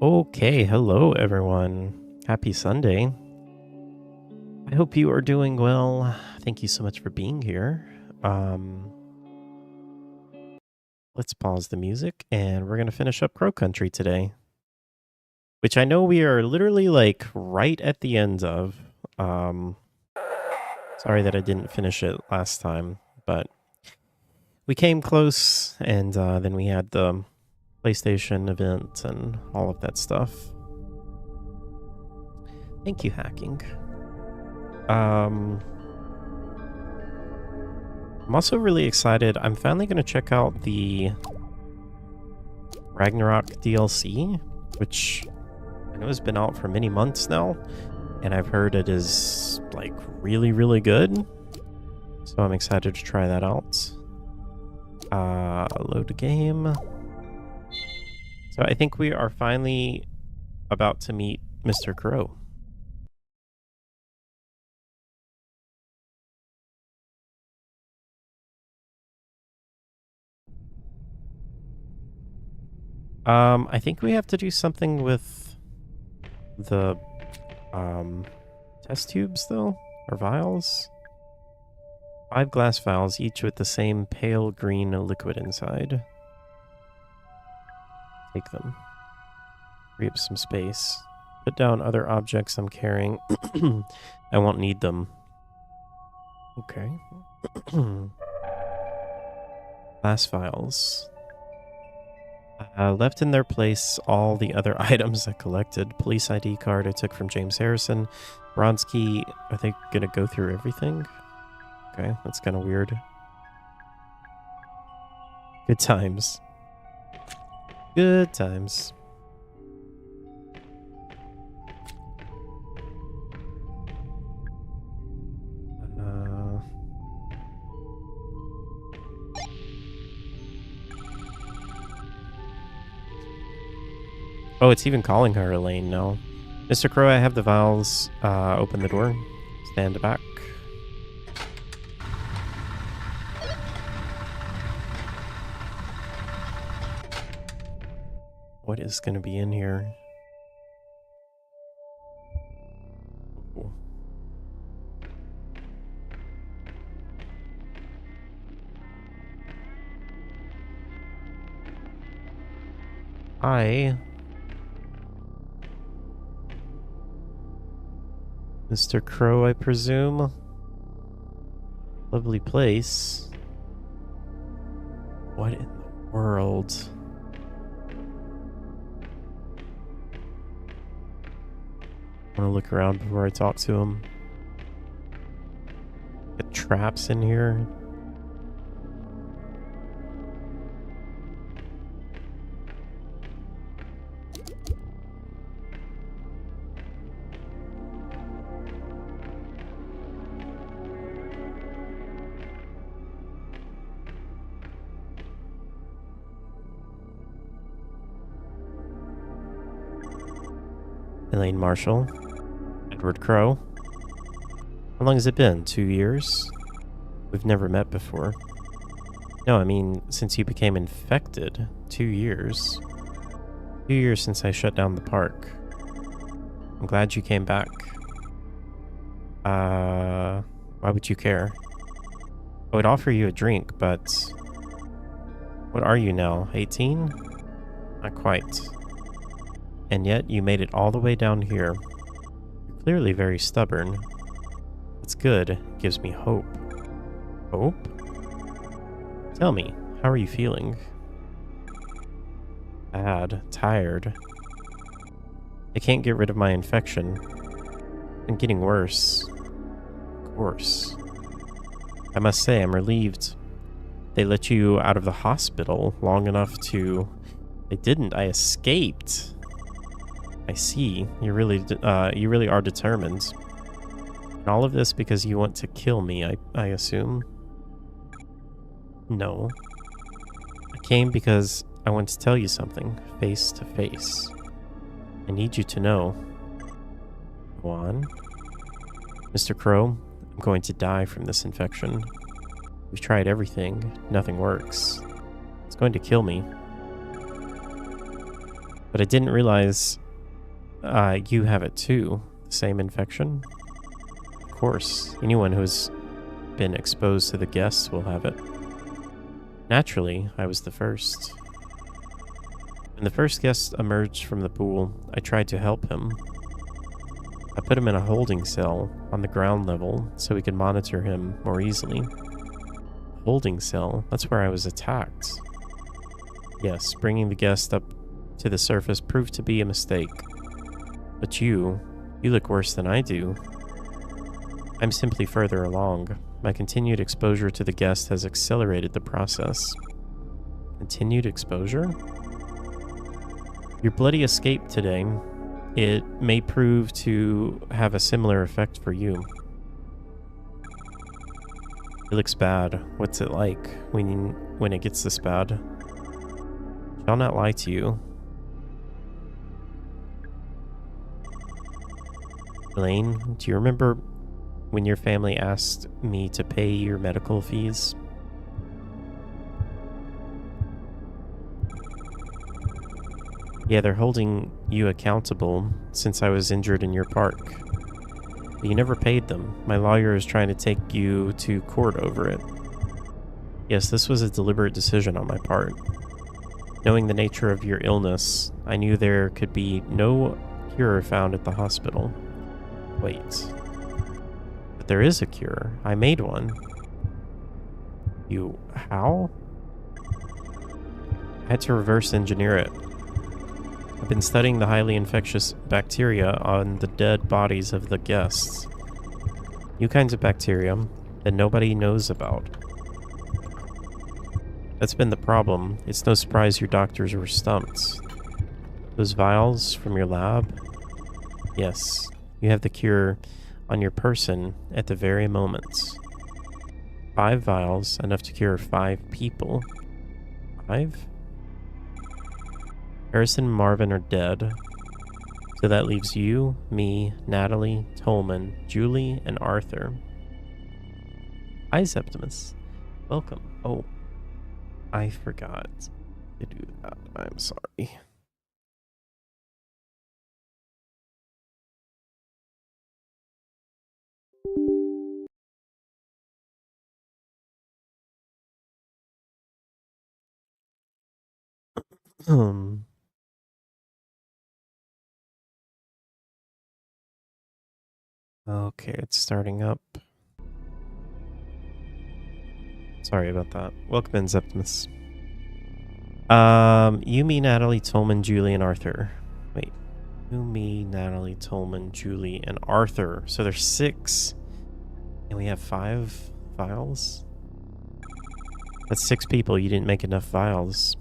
Okay, hello everyone. Happy Sunday. I hope you are doing well. Thank you so much for being here. Um, let's pause the music and we're going to finish up Crow Country today, which I know we are literally like right at the end of. Um, Sorry that I didn't finish it last time, but we came close and then we had the PlayStation event and all of that stuff. Thank you, hacking. I'm also really excited. I'm finally going to check out the Ragnarok DLC, which I know has been out for many months now, and I've heard it is like really, really good. So I'm excited to try that out. Load the game. So I think we are finally about to meet Mr. Crow. I think we have to do something with the test tubes though, or vials. 5 glass vials, each with the same pale green liquid inside. Take them. Free up some space. Put down other objects I'm carrying. I won't need them. Okay. Glass vials. Left in their place all the other items I collected. Police ID card I took from James Harrison. Bronze key. Are they going to go through everything? Okay, that's kind of weird. Good times. Good times. Oh, it's even calling her Elaine now. Mr. Crow, I have the vials. Open the door. Stand back. What is going to be in here? Ooh. Mr. Crow, I presume. Lovely place. What in the world? I want to look around before I talk to him. Got traps in here. Elaine Marshall. Edward Crow. How long has it been? 2 years? We've never met before. No, I mean, since you became infected. 2 years. 2 years since I shut down the park. I'm glad you came back. Why would you care? I would offer you a drink, but... What are you now, 18? Not quite. And yet, you made it all the way down here. You're clearly very stubborn. It's good. It gives me hope. Hope? Tell me, how are you feeling? Bad. Tired. I can't get rid of my infection. I'm getting worse. Of course. I must say, I'm relieved. They let you out of the hospital long enough to... They didn't. I escaped. I see. You really are determined. And all of this because you want to kill me, I assume? No. I came because I want to tell you something, face to face. I need you to know. Go on. Mr. Crow, I'm going to die from this infection. We've tried everything. Nothing works. It's going to kill me. But I didn't realize you have it too. The same infection? Of course, anyone who's been exposed to the guests will have it. Naturally, I was the first. When the first guest emerged from the pool, I tried to help him. I put him in a holding cell on the ground level so we could monitor him more easily. Holding cell? That's where I was attacked. Yes, bringing the guest up to the surface proved to be a mistake. But you look worse than I do. I'm simply further along. My continued exposure to the guest has accelerated the process. Continued exposure? Your bloody escape today, it may prove to have a similar effect for you. It looks bad. What's it like when it gets this bad? Shall not lie to you. Elaine, do you remember when your family asked me to pay your medical fees? Yeah, they're holding you accountable since I was injured in your park. But you never paid them. My lawyer is trying to take you to court over it. Yes, this was a deliberate decision on my part. Knowing the nature of your illness, I knew there could be no cure found at the hospital. Wait. But there is a cure. I made one. You... how? I had to reverse engineer it. I've been studying the highly infectious bacteria on the dead bodies of the guests. New kinds of bacteria that nobody knows about. That's been the problem. It's no surprise your doctors were stumped. Those vials from your lab? Yes, you have the cure on your person at the very moment. 5 vials, enough to cure 5 people. 5? Harrison and Marvin are dead. So that leaves you, me, Natalie, Tolman, Julie, and Arthur. Hi, Septimus. Welcome. Oh, I forgot to do that. I'm sorry. Okay, it's starting up. Sorry about that. Welcome in, Septimus. You, me, Natalie, Tolman, Julie, and Arthur. Wait. You, me, Natalie, Tolman, Julie, and Arthur. So there's 6. And we have 5 vials? That's 6 people. You didn't make enough vials.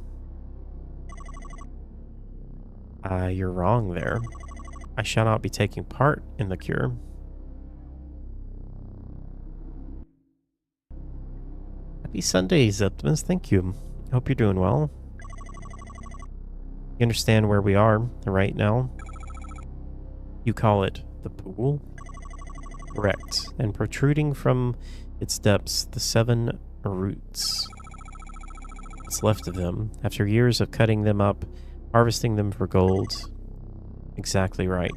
You're wrong there. I shall not be taking part in the cure. Happy Sunday, Septimus. Thank you. Hope you're doing well. You understand where we are right now? You call it the pool? Correct. And protruding from its depths, the 7 roots. What's left of them, after years of cutting them up, harvesting them for gold. Exactly right.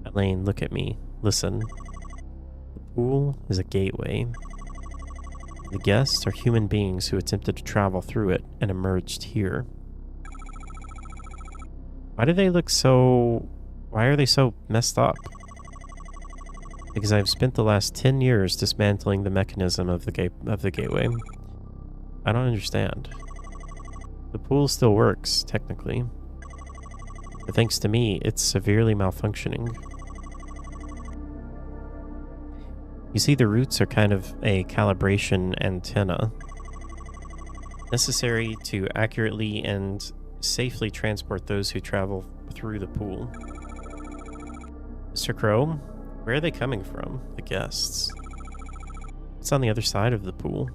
Elaine, look at me. Listen. The pool is a gateway. The guests are human beings who attempted to travel through it and emerged here. Why do they look so... Why are they so messed up? Because I've spent the last 10 years dismantling the mechanism of the gateway. I don't understand. The pool still works, technically. But thanks to me, it's severely malfunctioning. You see, the roots are kind of a calibration antenna, necessary to accurately and safely transport those who travel through the pool. Mr. Crow, where are they coming from, the guests? It's on the other side of the pool.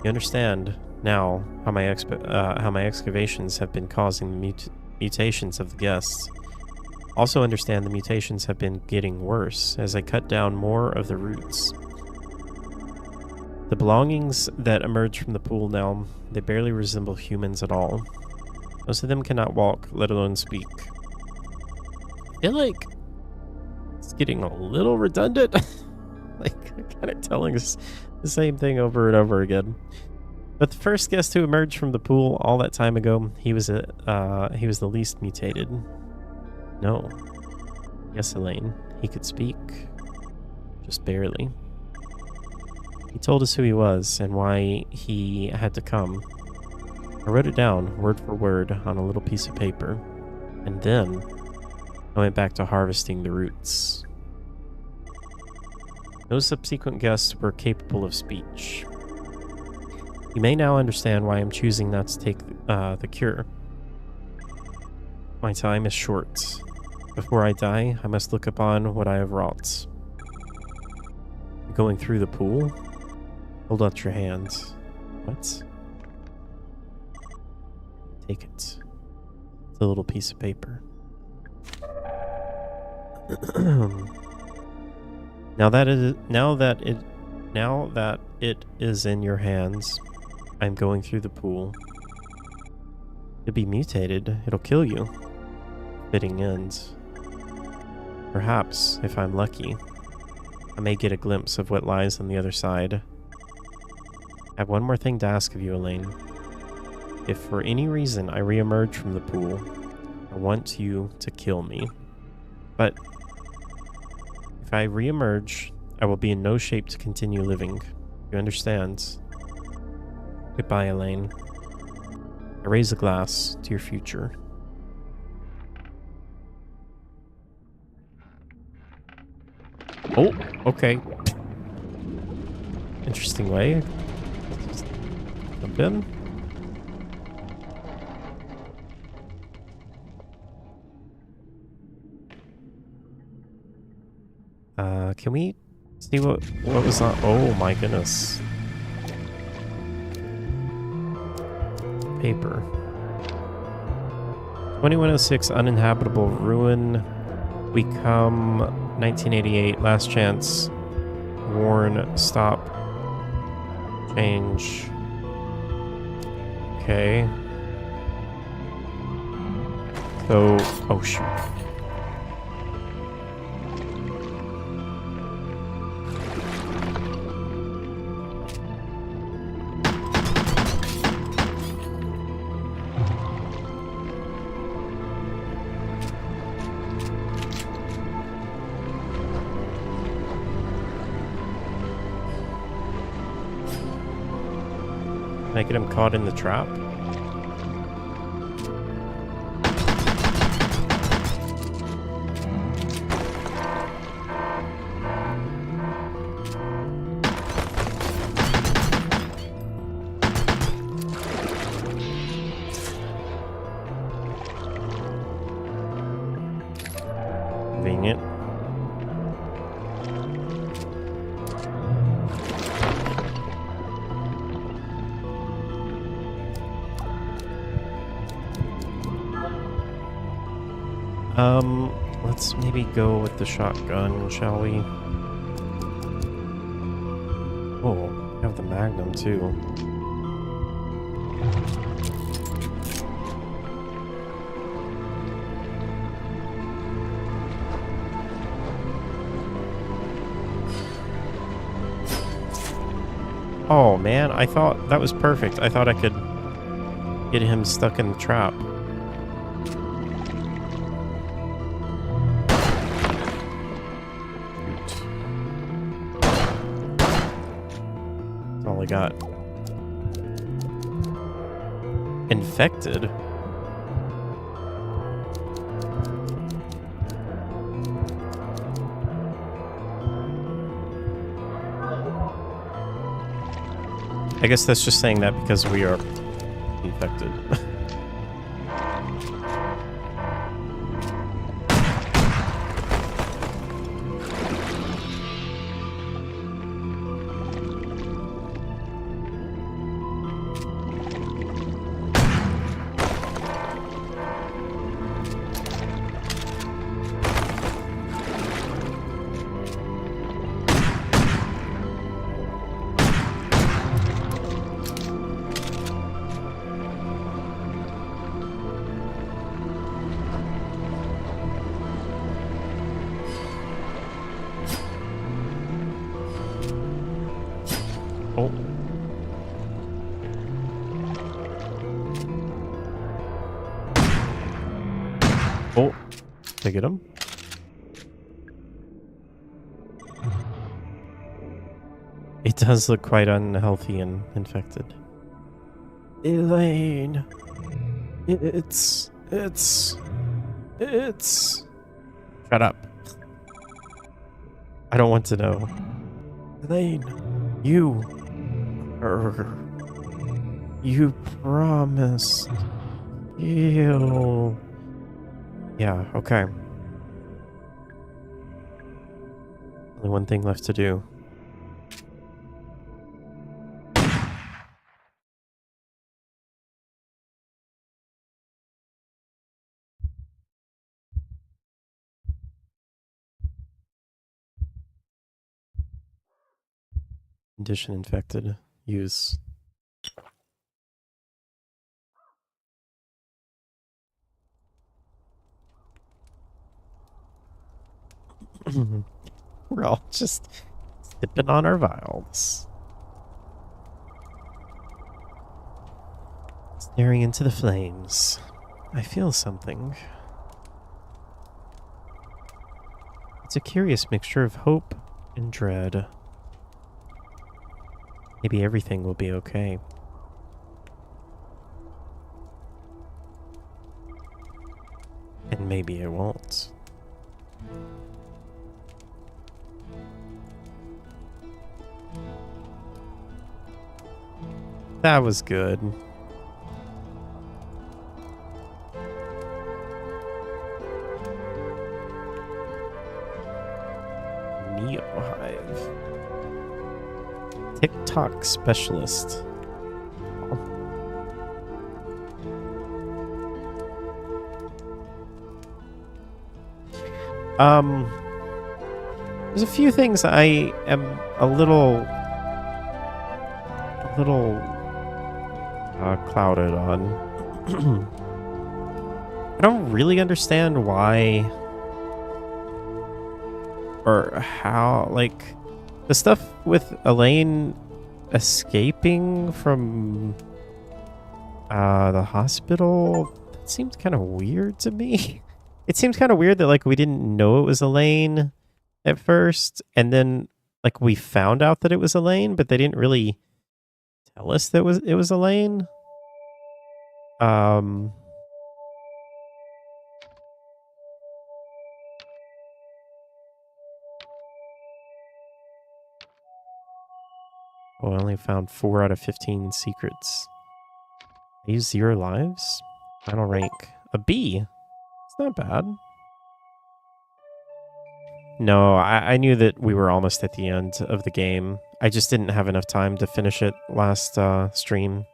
You understand now how my excavations have been causing the mutations of the guests. Also understand the mutations have been getting worse as I cut down more of the roots. The belongings that emerge from the pool now, they barely resemble humans at all. Most of them cannot walk, let alone speak. I feel like it's getting a little redundant. Like, kind of telling us the same thing over and over again. But the first guest who emerged from the pool all that time ago, he was the least mutated. No. Yes, Elaine. He could speak. Just barely. He told us who he was and why he had to come. I wrote it down, word for word, on a little piece of paper. And then I went back to harvesting the roots. No subsequent guests were capable of speech. You may now understand why I'm choosing not to take the cure. My time is short. Before I die, I must look upon what I have wrought. Going through the pool? Hold out your hands. What? Take it. It's a little piece of paper. Now that it is in your hands, I'm going through the pool. You'll be mutated. It'll kill you. Fitting end. Perhaps, if I'm lucky, I may get a glimpse of what lies on the other side. I have one more thing to ask of you, Elaine. If for any reason I re-emerge from the pool, I want you to kill me. But if I re-emerge, I will be in no shape to continue living. You understand? Goodbye, Elaine. I raise a glass to your future. Oh, okay. Interesting way. Just jump in. Can we see what was on? Oh my goodness. Paper. 2106 uninhabitable ruin. We come 1988 last chance. Warn, stop. Change. Okay. So, oh shoot. Can I get him caught in the trap? Convenient. Let's maybe go with the shotgun, shall we? Oh, we have the Magnum too. Oh man, I thought that was perfect. I thought I could get him stuck in the trap. That's all I got. Infected? I guess that's just saying that because we are infected. Oh, did I get him? It does look quite unhealthy and infected. Elaine. It's... Shut up. I don't want to know. Elaine, you promised. Ew. Yeah, okay. Only one thing left to do. Condition infected. Use. We're all just sipping on our vials. Staring into the flames. I feel something. It's a curious mixture of hope and dread. Maybe everything will be okay. And maybe it won't. That was good. Neo-Hive. TikTok specialist. There's a few things I am a little clouded on. I don't really understand why or how, like, the stuff with Elaine escaping from the hospital, that seems kind of weird to me. It seems kind of weird that, like, we didn't know it was Elaine at first, and then, like, we found out that it was Elaine, but they didn't really tell us that it was Elaine. Oh, I only found 4 out of 15 secrets. I used 0 lives? Final rank. A B. It's not bad. No, I knew that we were almost at the end of the game. I just didn't have enough time to finish it last stream.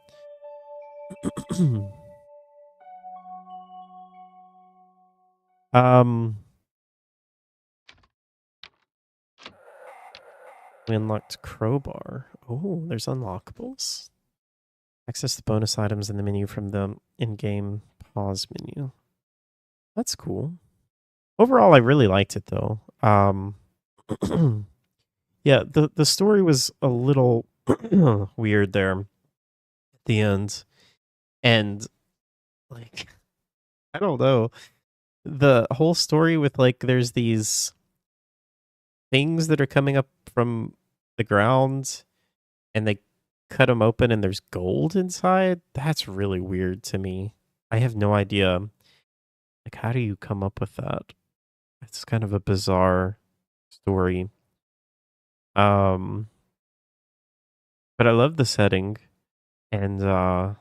We unlocked crowbar. Oh, there's unlockables. Access the bonus items in the menu from the in-game pause menu. That's cool. Overall, I really liked it though. Yeah, the story was a little weird there at the end. And like, I don't know. The whole story with, like, there's these things that are coming up from the ground and they cut them open and there's gold inside. That's really weird to me. I have no idea. Like, how do you come up with that? It's kind of a bizarre story. But I love the setting, and the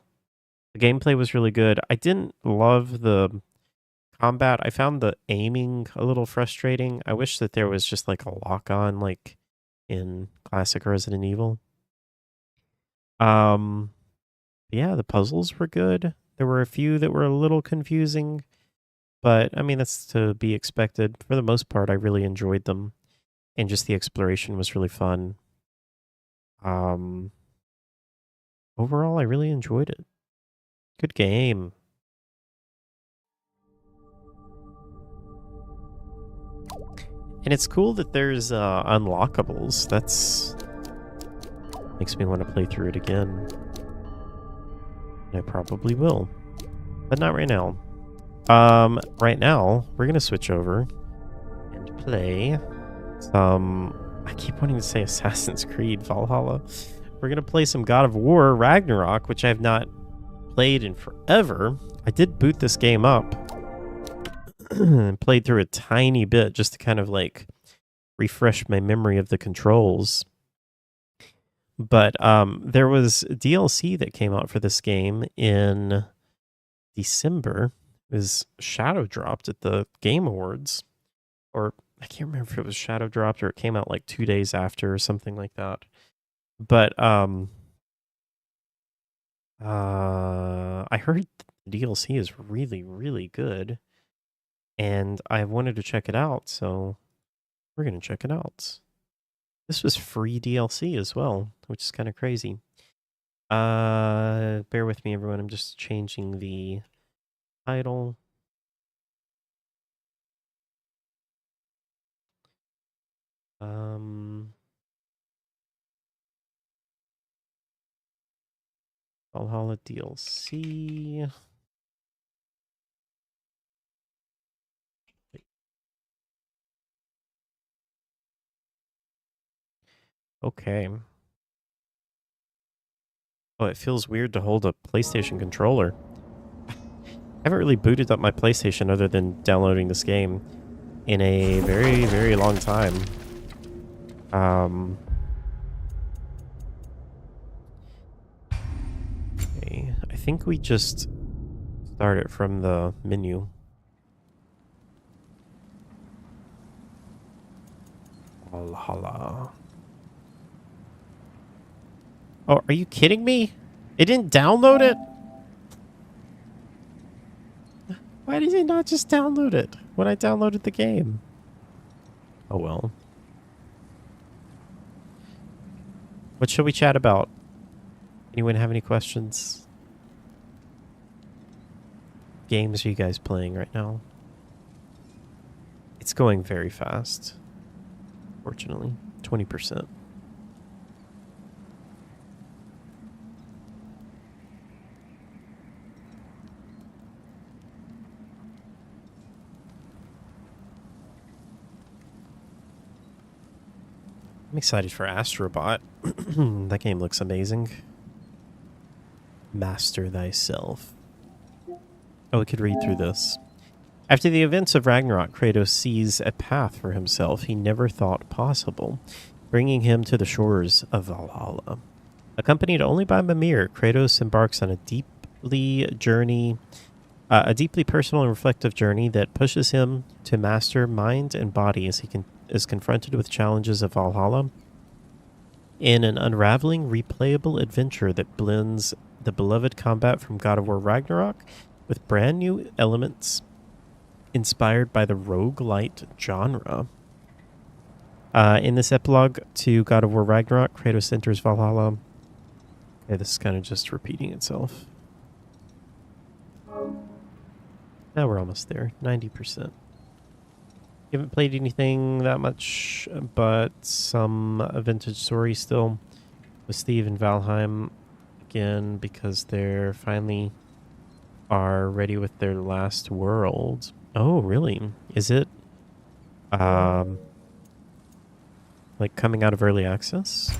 gameplay was really good. I didn't love the combat. I found the aiming a little frustrating. I wish that there was just like a lock-on like in classic Resident Evil. Yeah, the puzzles were good. There were a few that were a little confusing, but I mean, that's to be expected. For the most part, I really enjoyed them, and just the exploration was really fun. Overall, I really enjoyed it. Good game. And it's cool that there's unlockables. That's makes me want to play through it again. And I probably will, but not right now. Right now, we're gonna switch over and play some... I keep wanting to say Assassin's Creed Valhalla. We're gonna play some God of War Ragnarok, which I have not played in forever. I did boot this game up and played through a tiny bit just to kind of like refresh my memory of the controls. But there was DLC that came out for this game in December. It was shadow dropped at the Game Awards, or I can't remember if it was shadow dropped or it came out like 2 days after or something like that. But I heard the DLC is really, really good, and I wanted to check it out, so we're gonna check it out. This was free DLC as well, which is kind of crazy. Bear with me, everyone. I'm just changing the title. Valhalla DLC. Okay. Oh, it feels weird to hold a PlayStation controller. I haven't really booted up my PlayStation other than downloading this game in a very, very long time. Okay. I think we just start it from the menu. Valhalla. Oh, are you kidding me? It didn't download it? Why did it not just download it when I downloaded the game? Oh well. What should we chat about? Anyone have any questions? Games are you guys playing right now? It's going very fast. Fortunately, 20%. I'm excited for Astrobot. That game looks amazing. Master thyself. Oh, we could read through this. After the events of Ragnarok, Kratos sees a path for himself he never thought possible, bringing him to the shores of Valhalla. Accompanied only by Mimir, Kratos embarks on a deeply personal and reflective journey that pushes him to master mind and body as he is confronted with challenges of Valhalla in an unraveling, replayable adventure that blends the beloved combat from God of War Ragnarok with brand new elements inspired by the roguelite genre. In this epilogue to God of War Ragnarok, Kratos enters Valhalla. Okay, this is kind of just repeating itself. Now we're almost there, 90%. Haven't played anything that much, but some vintage story still with Steve and Valheim again because they're finally are ready with their last world. Oh, really? Is it like coming out of early access?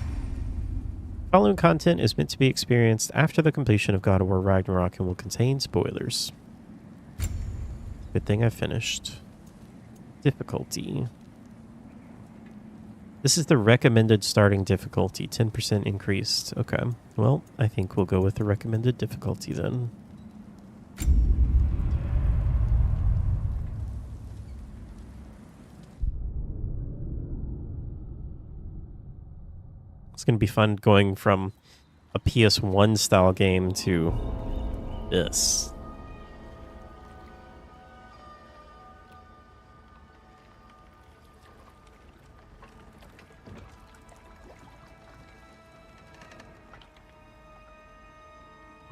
Following content is meant to be experienced after the completion of God of War Ragnarok and will contain spoilers. Good thing I finished. Difficulty. This is the recommended starting difficulty, 10% increased. Okay, well, I think we'll go with the recommended difficulty then. It's going to be fun going from a PS1 style game to this.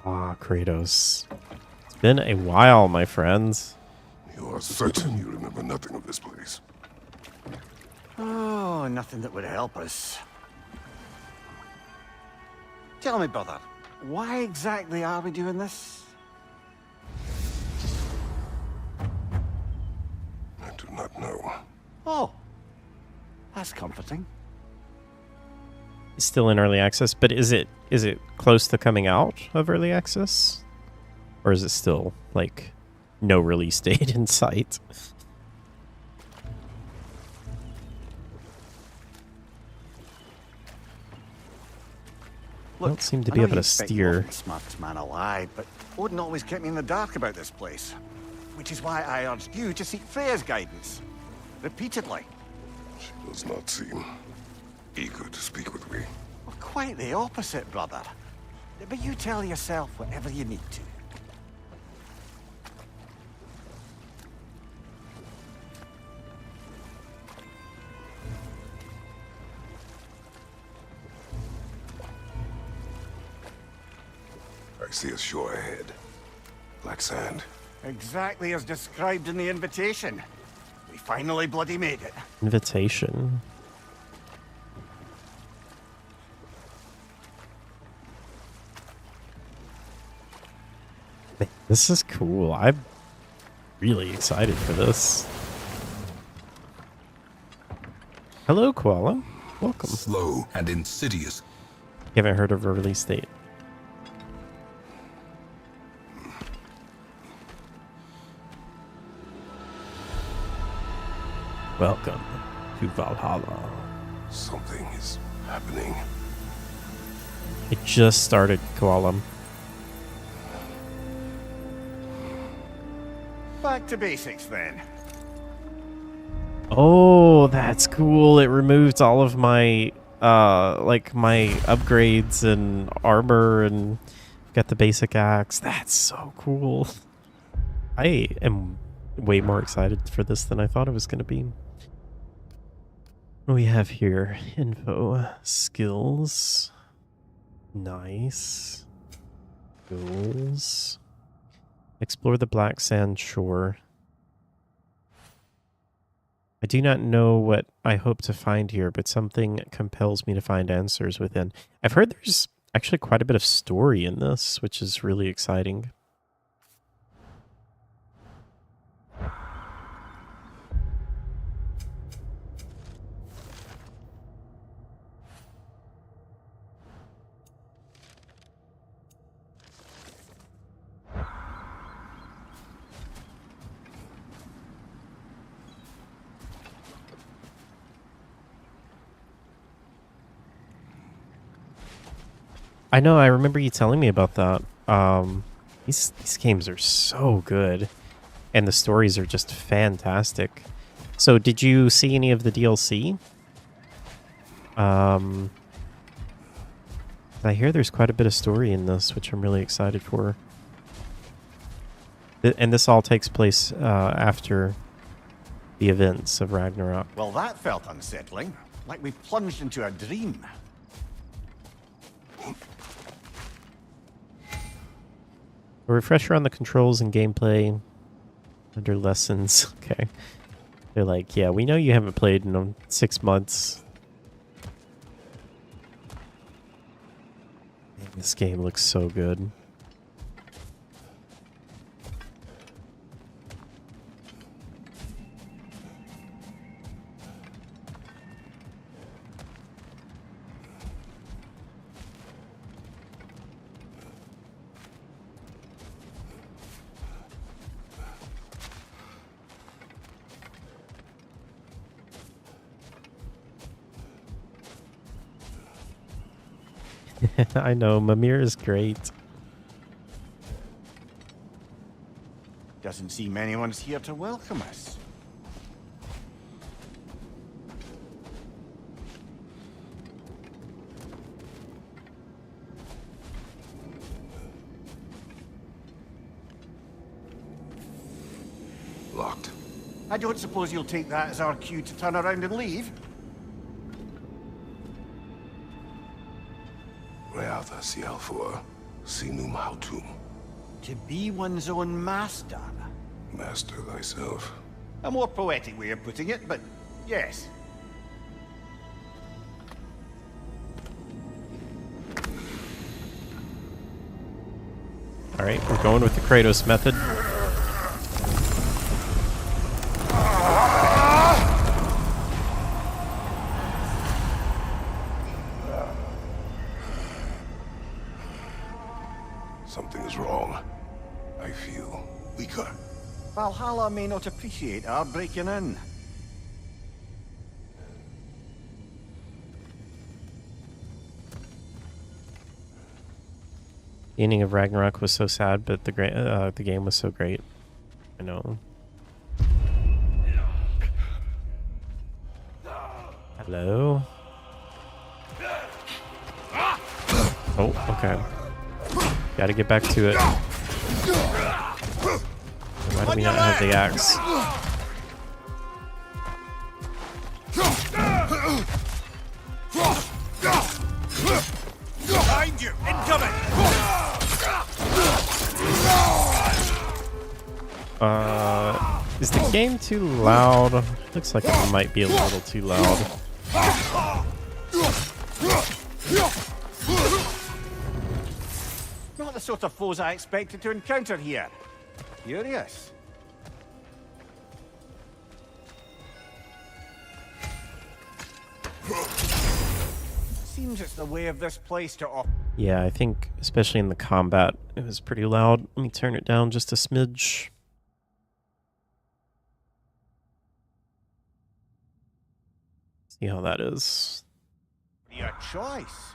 Ah, Kratos. It's been a while, my friends. You are certain you remember nothing of this place? Oh, nothing that would help us. Tell me, brother, why exactly are we doing this? not know. Oh, that's comforting. It's still in early access, but is it close to coming out of early access? Or is it still, like, no release date in sight? Look, Don't seem to I be know able you to expect me steer. to be the smartest man alive, but Odin always kept me in the dark about this place. Which is why I urged you to seek Freya's guidance. Repeatedly. She does not seem eager to speak with me. Well, quite the opposite, brother. But you tell yourself whatever you need to. I see a shore ahead. Black sand. Exactly as described in the invitation. We finally bloody made it. Invitation. Man, this is cool. I'm really excited for this. Hello, Koala. Welcome. Slow and insidious. You haven't heard of a release date. Welcome to Valhalla. Something is happening. It just started, Koala. Back to basics then. Oh, that's cool. It removed all of my like my upgrades and armor and got the basic axe. That's so cool. I am way more excited for this than I thought it was going to be. What do we have here? Info, skills. Nice. Goals. Explore the black sand shore. I do not know what I hope to find here, but something compels me to find answers within. I've heard there's actually quite a bit of story in this, which is really exciting. I know, I remember you telling me about that. These games are so good, and the stories are just fantastic. So, did you see any of the DLC? I hear there's quite a bit of story in this, which I'm really excited for. And this all takes place after the events of Ragnarok. Well, that felt unsettling. Like we plunged into a dream. A refresher on the controls and gameplay under lessons. Okay. They're like, yeah, we know you haven't played in 6 months. Man, this game looks so good. I know, Mimir is great. Doesn't seem anyone's here to welcome us. Locked. I don't suppose you'll take that as our cue to turn around and leave? Reatha Sialfor, Sinum Hautum. To be one's own master. Master thyself. A more poetic way of putting it, but yes. Alright, we're going with the Kratos method. Something is wrong. I feel weaker. Valhalla may not appreciate our breaking in. The ending of Ragnarok was so sad, but the game was so great. I know. Hello? Oh, okay. Gotta get back to it. Why do we not have the axe? Behind you! Incoming! Is the game too loud? Looks like it might be a little too loud. Not the sort of foes I expected to encounter here. Curious. Seems it's the way of this place to op. Yeah, I think, especially in the combat, it was pretty loud. Let me turn it down just a smidge. See how that is. Your choice.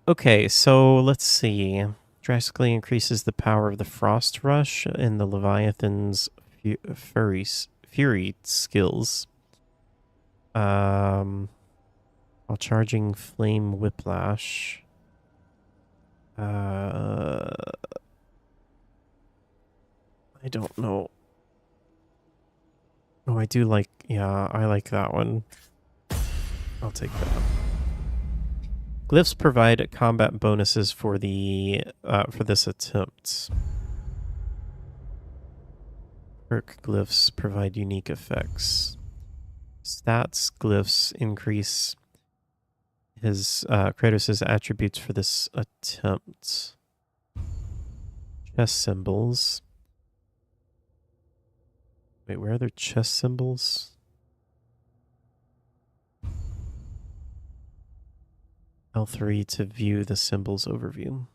Okay, so let's see. Drastically increases the power of the Frost Rush and the Leviathan's Fury skills. While charging Flame Whiplash. I don't know. Oh, I do like... Yeah, I like that one. I'll take that. Glyphs provide combat bonuses for the for this attempt. Perk glyphs provide unique effects. Stats glyphs increase his Kratos' attributes for this attempt. Chest symbols. Wait, where are their chest symbols? L3 to view the symbols overview.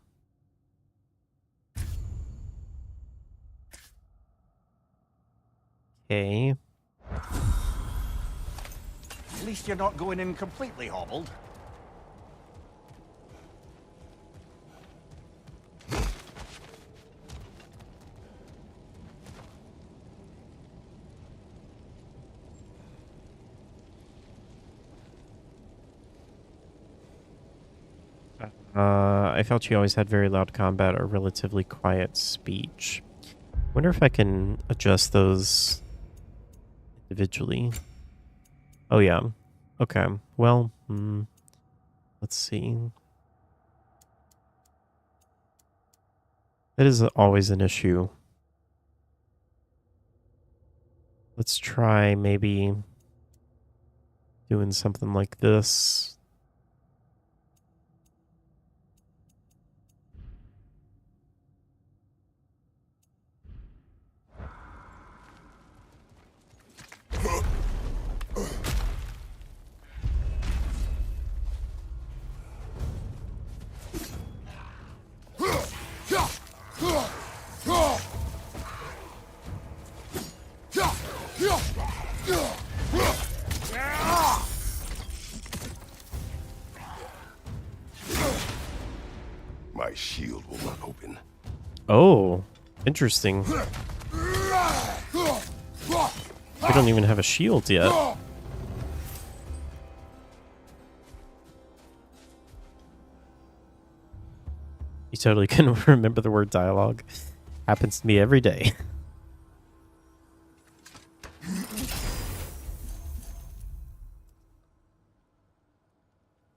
Okay. At least you're not going in completely hobbled. I felt she always had very loud combat or relatively quiet speech. Wonder if I can adjust those individually. Oh yeah. Okay. Well, let's see. That is always an issue. Let's try maybe doing something like this. My shield will not open. Oh, interesting. We don't even have a shield yet. You totally can remember the word dialogue. Happens to me every day.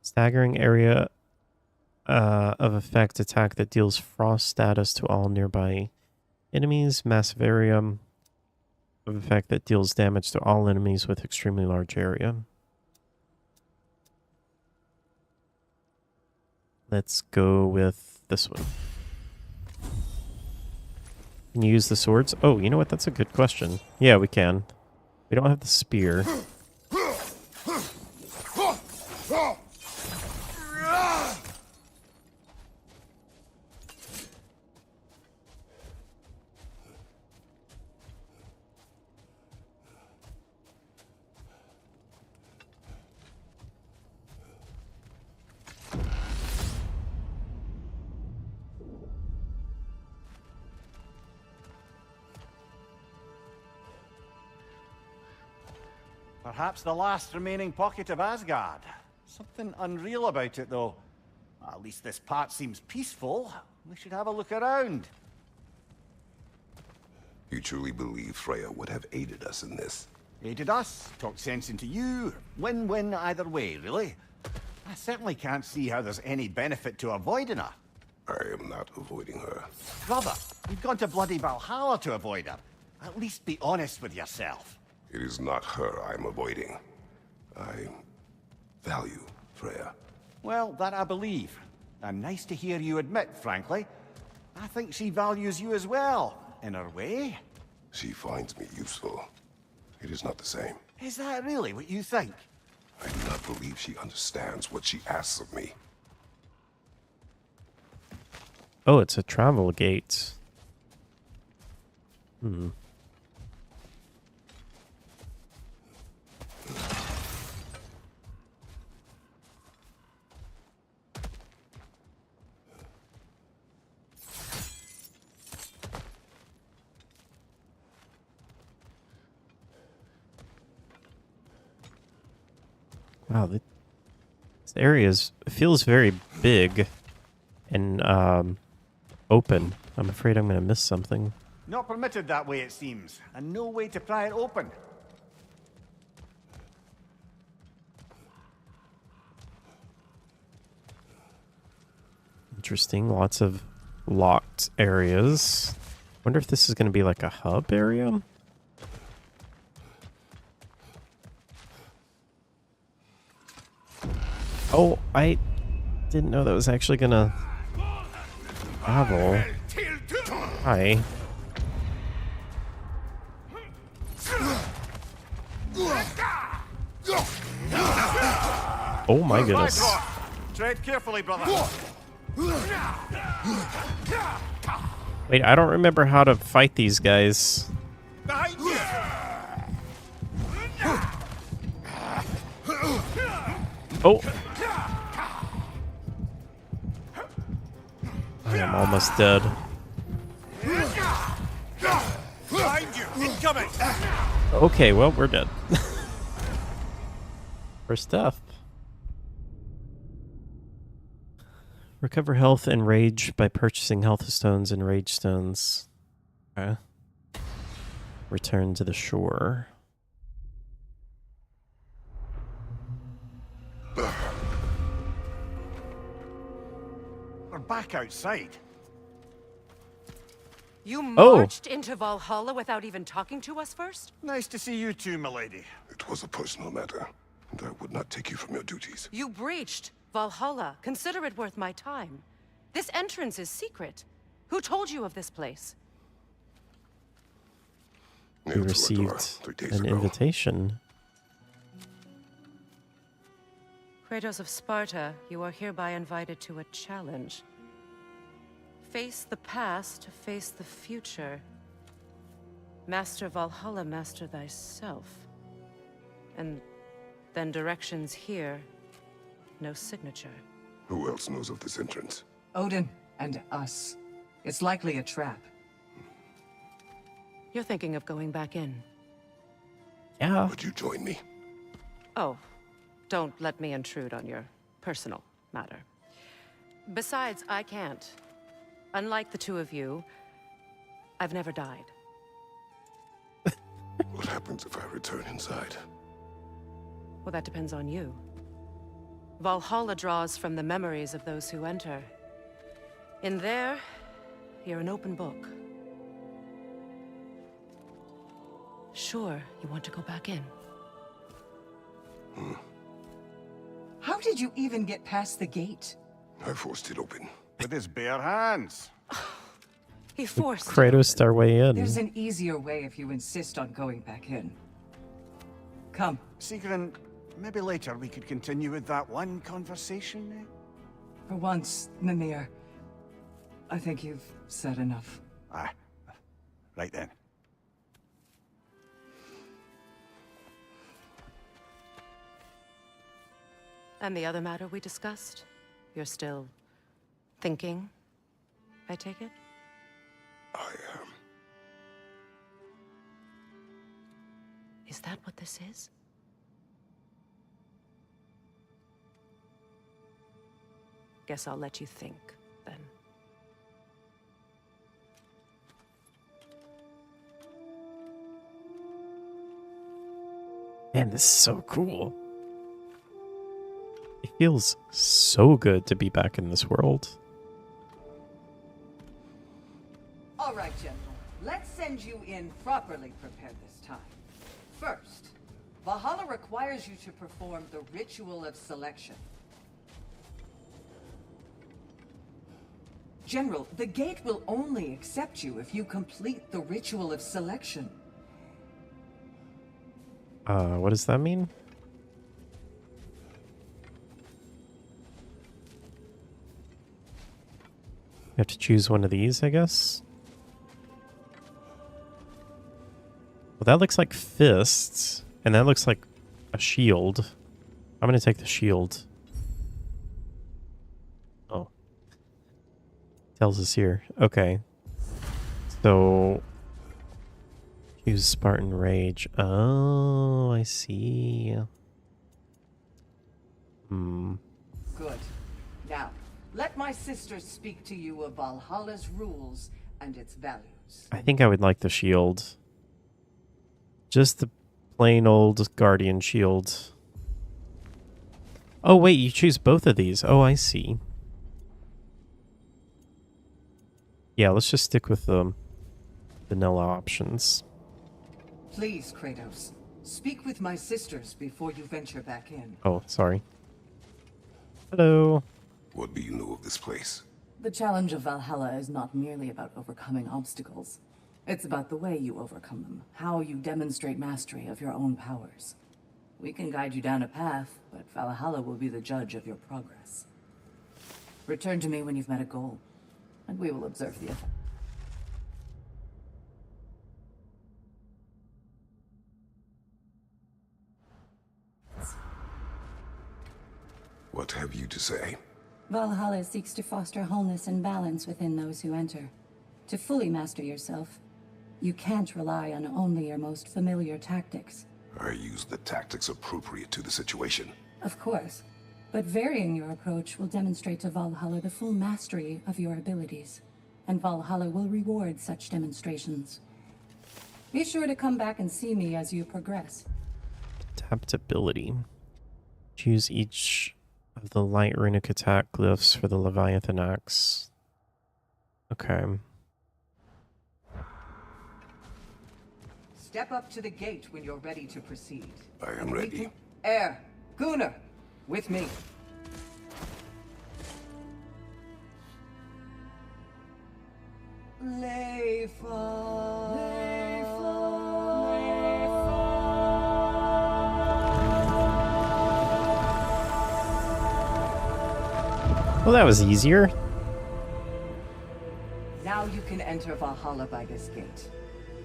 Staggering area of effect attack that deals frost status to all nearby enemies. Massive area of effect that deals damage to all enemies with extremely large area. Let's go with this one. Can you use the swords? Oh, you know what? That's a good question. Yeah, we can. We don't have the spear. Perhaps the last remaining pocket of Asgard. Something unreal about it, though. At least this part seems peaceful. We should have a look around. You truly believe Freya would have aided us in this? Aided us, talked sense into you. Win-win either way, really. I certainly can't see how there's any benefit to avoiding her. I am not avoiding her. Brother, you've gone to bloody Valhalla to avoid her. At least be honest with yourself. It is not her I'm avoiding. I value Freya. Well, that I believe. And nice to hear you admit, frankly. I think she values you as well, in her way. She finds me useful. It is not the same. Is that really what you think? I do not believe she understands what she asks of me. Oh, it's a travel gate. Hmm. Wow, this area feels very big and open. I'm afraid I'm going to miss something. Not permitted that way, it seems. And no way to pry it open. Interesting. Lots of locked areas. Wonder if this is going to be like a hub area? Oh, I didn't know that was actually going to travel. Hi. Oh my goodness. Tread carefully, brother. Wait, I don't remember how to fight these guys. Behind you! Oh! I am almost dead. Behind you! Incoming! Okay, well, we're dead. First up. Recover health and rage by purchasing health stones and rage stones. Okay. Return to the shore. We're back outside. You Oh. marched into Valhalla without even talking to us first? Nice to see you too, milady. It was a personal matter, and I would not take you from your duties. You breached Valhalla. Consider it worth my time. This entrance is secret. Who told you of this place? We Nailed to our door received 3 days an ago. invitation. Kratos of Sparta, you are hereby invited to a challenge. Face the past to face the future. Master Valhalla, master thyself. And then directions here, no signature. Who else knows of this entrance? Odin and us. It's likely a trap. You're thinking of going back in. Yeah. Would you join me? Oh, don't let me intrude on your personal matter. Besides, I can't. Unlike the two of you, I've never died. What happens if I return inside? Well, that depends on you. Valhalla draws from the memories of those who enter. In there, you're an open book. Sure, you want to go back in. How did you even get past the gate? I forced it open. With his bare hands. He forced it Kratos our way in. There's an easier way if you insist on going back in. Come. Sigrun, maybe later we could continue with that one conversation, eh? For once, Mimir, I think you've said enough. Aye. Right then. And the other matter we discussed? You're still thinking, I take it? I am. Is that what this is? Guess I'll let you think, then. Man, this is so cool. It feels so good to be back in this world. All right, General. Let's send you in properly prepared this time. First, Valhalla requires you to perform the ritual of selection. General, the gate will only accept you if you complete the ritual of selection. What does that mean? You have to choose one of these, I guess. Well, that looks like fists, and that looks like a shield. I'm gonna take the shield. Oh. Tells us here. Okay. So use Spartan Rage. Oh, I see. Good. Now, let my sisters speak to you of Valhalla's rules and its values. I think I would like the shield. Just the plain old Guardian shield. Oh, wait, you choose both of these. Oh, I see. Yeah, let's just stick with the vanilla options. Please, Kratos, speak with my sisters before you venture back in. Oh, sorry. Hello. What do you know of this place? The challenge of Valhalla is not merely about overcoming obstacles. It's about the way you overcome them, how you demonstrate mastery of your own powers. We can guide you down a path, but Valhalla will be the judge of your progress. Return to me when you've met a goal, and we will observe the effect. What have you to say? Valhalla seeks to foster wholeness and balance within those who enter. To fully master yourself, you can't rely on only your most familiar tactics. I use the tactics appropriate to the situation. Of course, but varying your approach will demonstrate to Valhalla the full mastery of your abilities, and Valhalla will reward such demonstrations. Be sure to come back and see me as you progress. Adaptability. Choose each of the light runic attack glyphs for the Leviathan axe. Okay. Step up to the gate when you're ready to proceed. I am ready. Air, Gunnar, with me. Well, that was easier. Now you can enter Valhalla by this gate,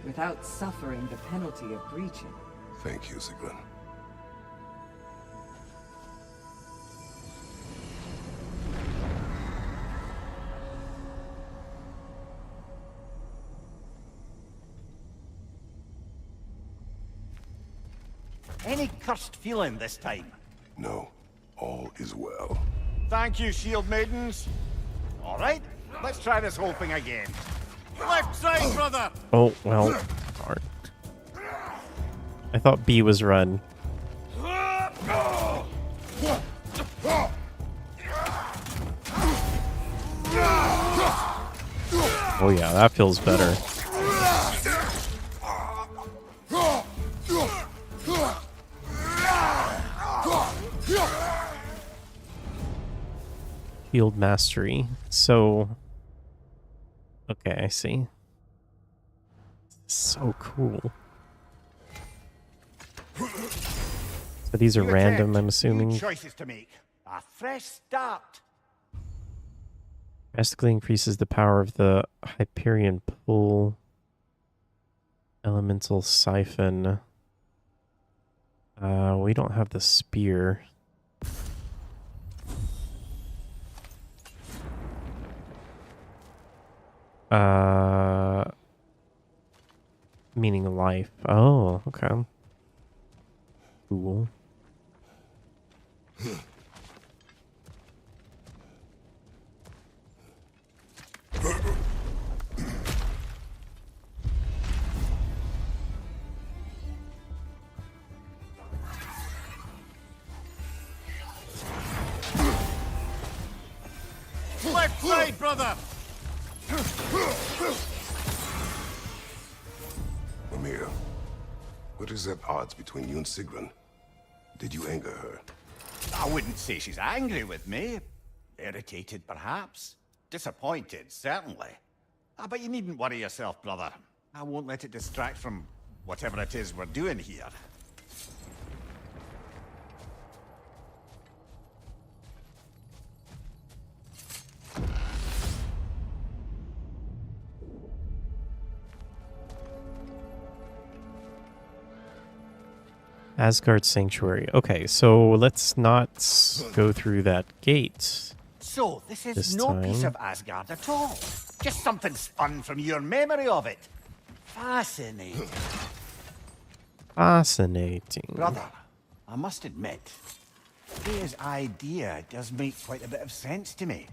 without suffering the penalty of breaching. Thank you, Sigrun. Any cursed feeling this time? No, all is well. Thank you, shield maidens. All right, let's try this whole thing again. Left side, brother! Oh, well, darn. I thought B was run. Oh yeah, that feels better. Field mastery. So, okay, I see. So cool. So these are New random, attempt, I'm assuming. new choices to make. A fresh start. Drastically increases the power of the Hyperion Pull. Elemental Siphon. We don't have the spear. Meaning life. Oh, okay. Cool. side, brother! Mimir, what is at odds between you and Sigrun? Did you anger her? I wouldn't say she's angry with me. Irritated, perhaps. Disappointed, certainly. But you needn't worry yourself, brother. I won't let it distract from whatever it is we're doing here. Asgard Sanctuary. Okay, so let's not go through that gate. So, this is This no piece time. of Asgard at all. Just something spun from your memory of it. Fascinating. Fascinating. Brother, I must admit, his idea does make quite a bit of sense to me.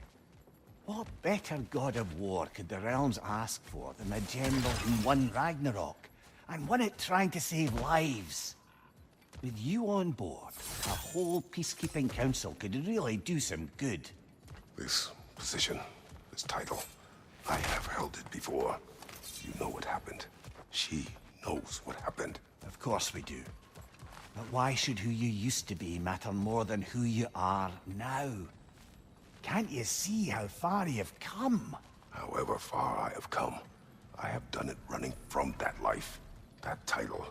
What better god of war could the realms ask for than a general who won Ragnarok, and won it trying to save lives? With you on board, a whole peacekeeping council could really do some good. This position, this title, I have held it before. You know what happened. She knows what happened. Of course we do. But why should who you used to be matter more than who you are now? Can't you see how far you've come? However far I have come, I have done it running from that life, that title,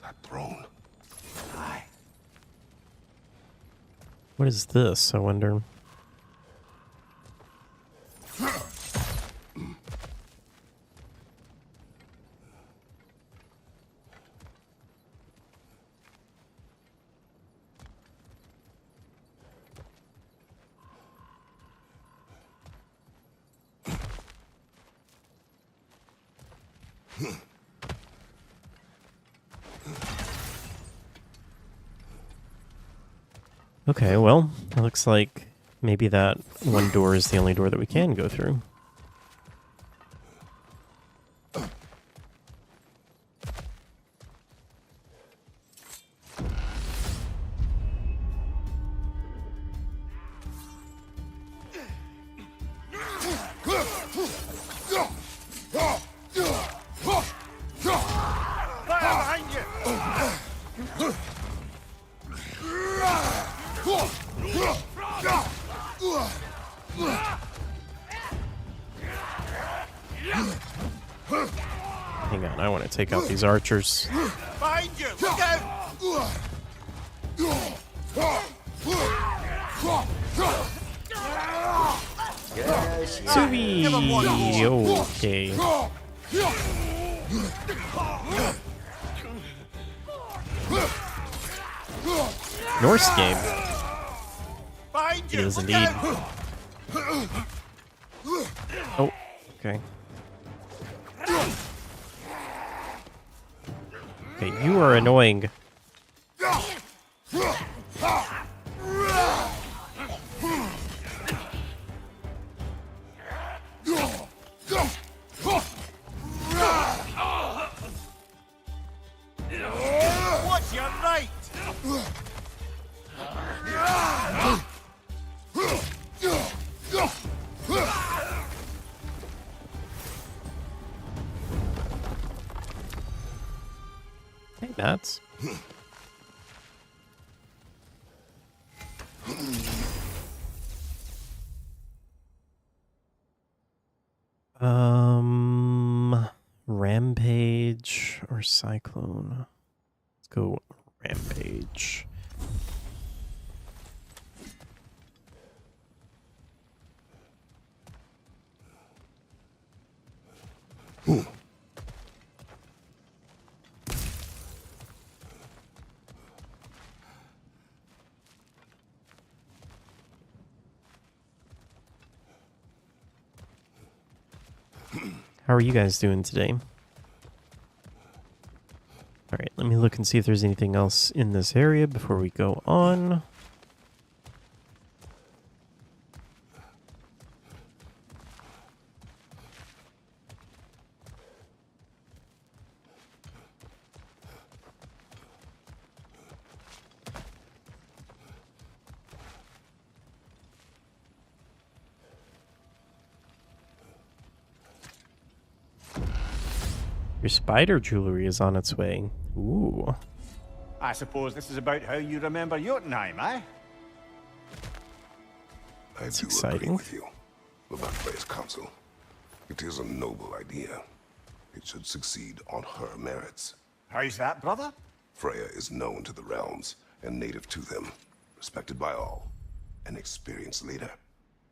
that throne. Aye. What is this, I wonder? Okay, well, it looks like maybe that one door is the only door that we can go through. Behind you! Hang on, I want to take out these archers. Behind you! Look out! Subi! Okay. Norse game. Behind It you! is Look indeed. out! Oh, okay. Okay, you are annoying. What's your right? Hey, Mats. Rampage or Cyclone? Let's go Rampage. How are you guys doing today? Alright, let me look and see if there's anything else in this area before we go on. Your spider jewelry is on its way. Ooh. I suppose this is about how you remember Jotunheim, eh? I That's do exciting. agree with you about Freya's counsel. It is a noble idea. It should succeed on her merits. How's that, brother? Freya is known to the realms and native to them, respected by all, an experienced leader.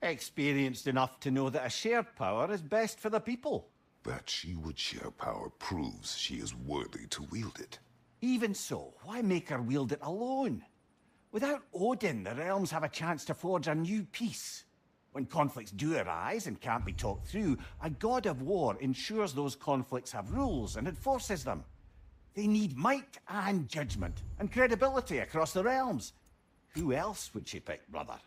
Experienced enough to know that a shared power is best for the people. That she would share power proves she is worthy to wield it. Even so, why make her wield it alone? Without Odin, the realms have a chance to forge a new peace. When conflicts do arise and can't be talked through, a god of war ensures those conflicts have rules and enforces them. They need might and judgment and credibility across the realms. Who else would she pick, brother?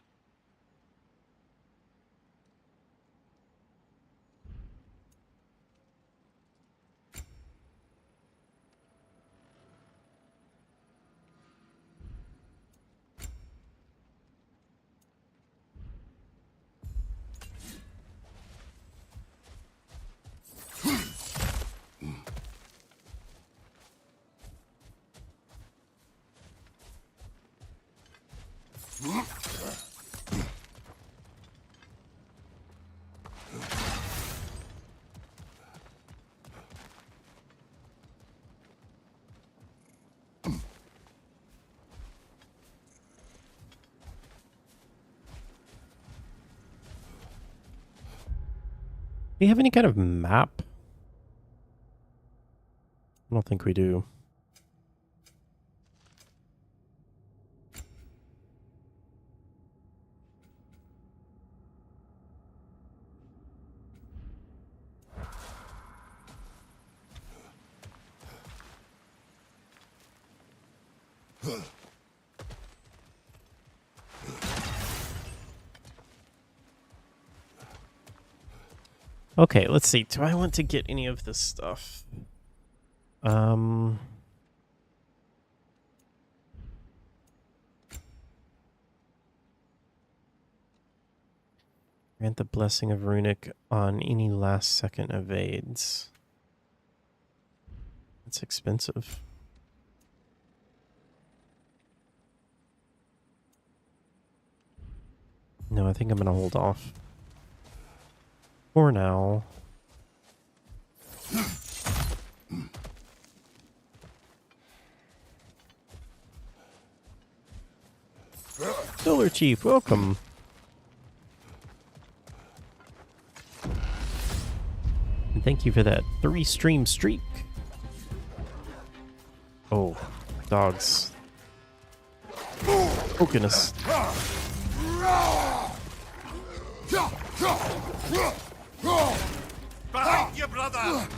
Do we have any kind of map? I don't think we do. Okay, let's see. Do I want to get any of this stuff? Grant the blessing of Runic on any last second evades. That's expensive. No, I think I'm gonna hold off. For now. Solar Chief, welcome. And thank you for that 3-stream streak. Oh, dogs. Oh goodness. Behind you, brother!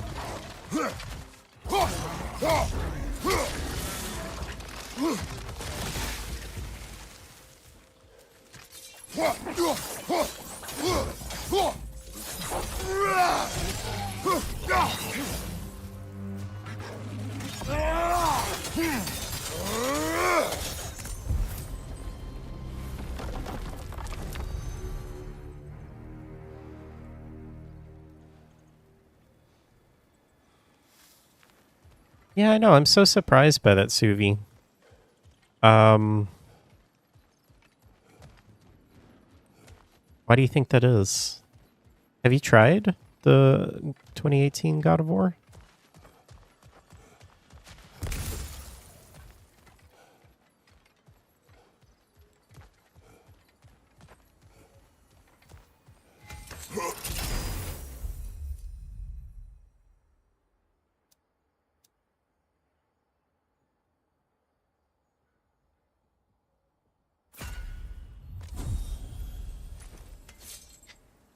Yeah, I know. I'm so surprised by that, Suvi. Why do you think that is? Have you tried the 2018 God of War?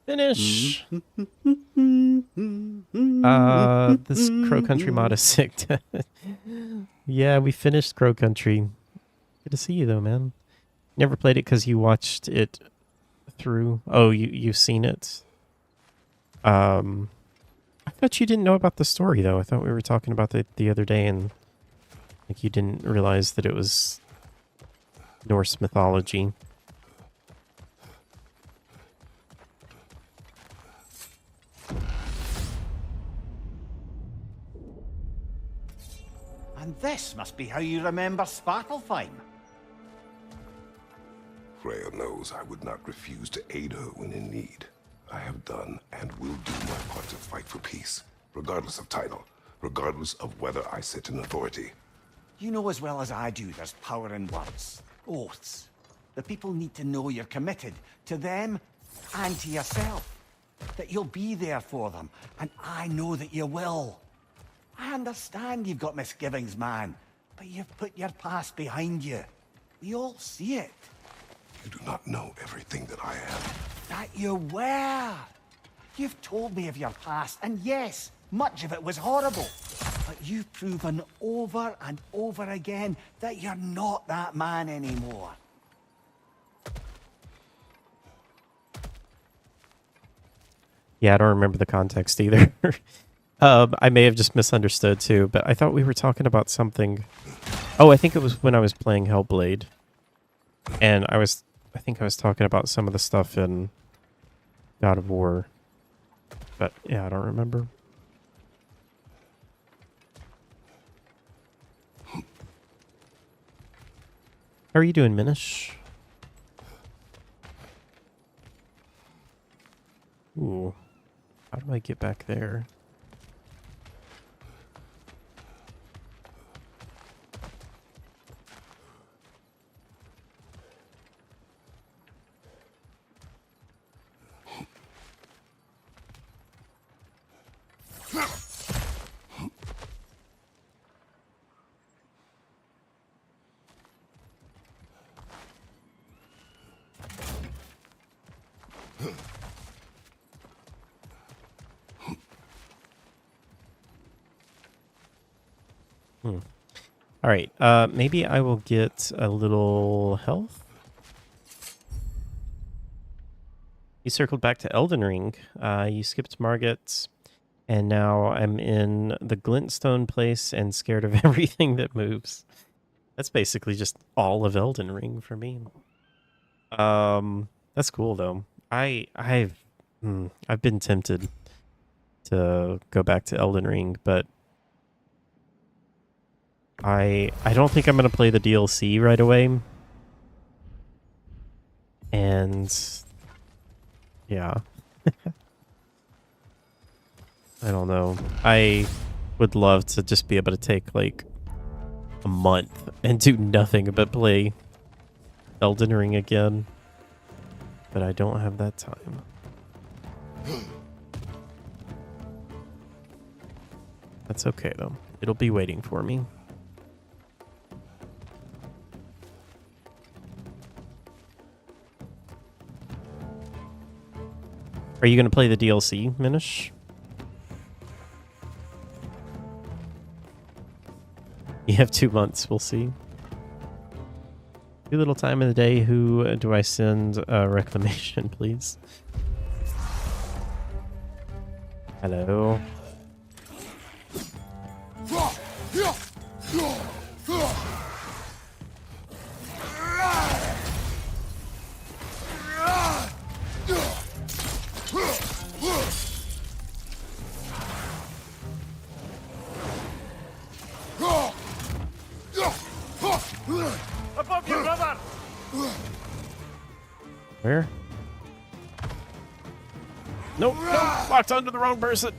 Finish. This Crow Country mod is sick. Yeah, we finished Crow Country. Good to see you though, man. Never played it because you watched it through. Oh, you've seen it. I thought you didn't know about the story though. I thought we were talking about it the other day, and like you didn't realize that it was Norse mythology. And this must be how you remember Svartalfheim. Freya knows I would not refuse to aid her when in need. I have done and will do my part to fight for peace, regardless of title, regardless of whether I sit in authority. You know as well as I do there's power in words, oaths. The people need to know you're committed to them and to yourself. That you'll be there for them, and I know that you will. I understand you've got misgivings, man, but you've put your past behind you. We all see it. You do not know everything that I am. That you were. You've told me of your past, and yes, much of it was horrible. But you've proven over and over again that you're not that man anymore. Yeah, I don't remember the context either. I may have just misunderstood too, but I thought we were talking about something. Oh, I think it was when I was playing Hellblade. And I think I was talking about some of the stuff in God of War. But yeah, I don't remember. How are you doing, Minish? Ooh. How do I get back there? All right, maybe I will get a little health. You circled back to Elden Ring. You skipped Margit, and now I'm in the Glintstone place and scared of everything that moves. That's basically just all of Elden Ring for me. That's cool though. I've been tempted to go back to Elden Ring, but I don't think I'm going to play the DLC right away. And yeah. I don't know. I would love to just be able to take like a month and do nothing but play Elden Ring again. But I don't have that time. That's okay though. It'll be waiting for me. Are you going to play the DLC, Minish? You have 2 months. We'll see. Too little time in the day. Who do I send a reclamation, please? Hello. Above you, brother! Where? Nope, nope, locked onto the wrong person.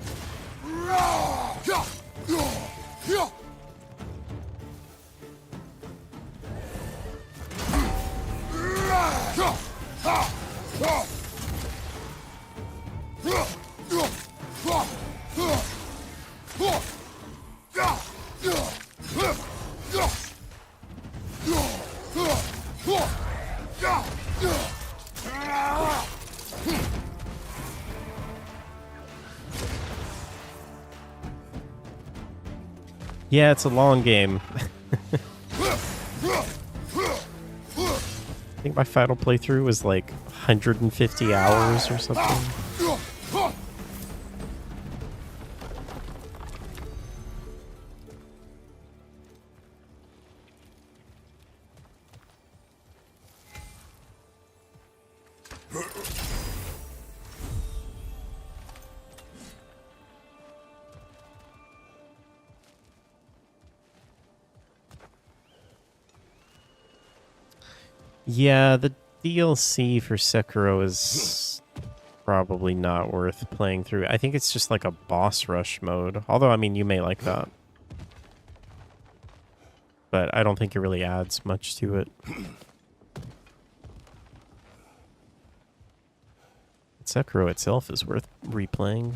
Yeah, it's a long game. I think my final playthrough was like 150 hours or something. Yeah, the DLC for Sekiro is probably not worth playing through. I think it's just like a boss rush mode. Although, I mean, you may like that. But I don't think it really adds much to it. Sekiro itself is worth replaying.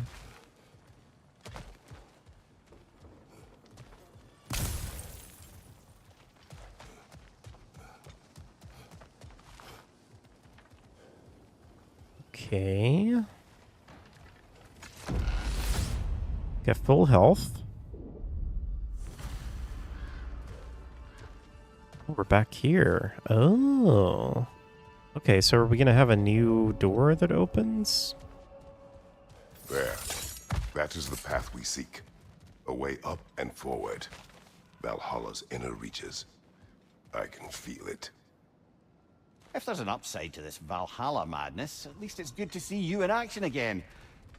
Okay. Got full health. Oh, we're back here. Oh. Okay, so are we going to have a new door that opens? There. That is the path we seek. A way up and forward. Valhalla's inner reaches. I can feel it. If there's an upside to this Valhalla madness, at least it's good to see you in action again.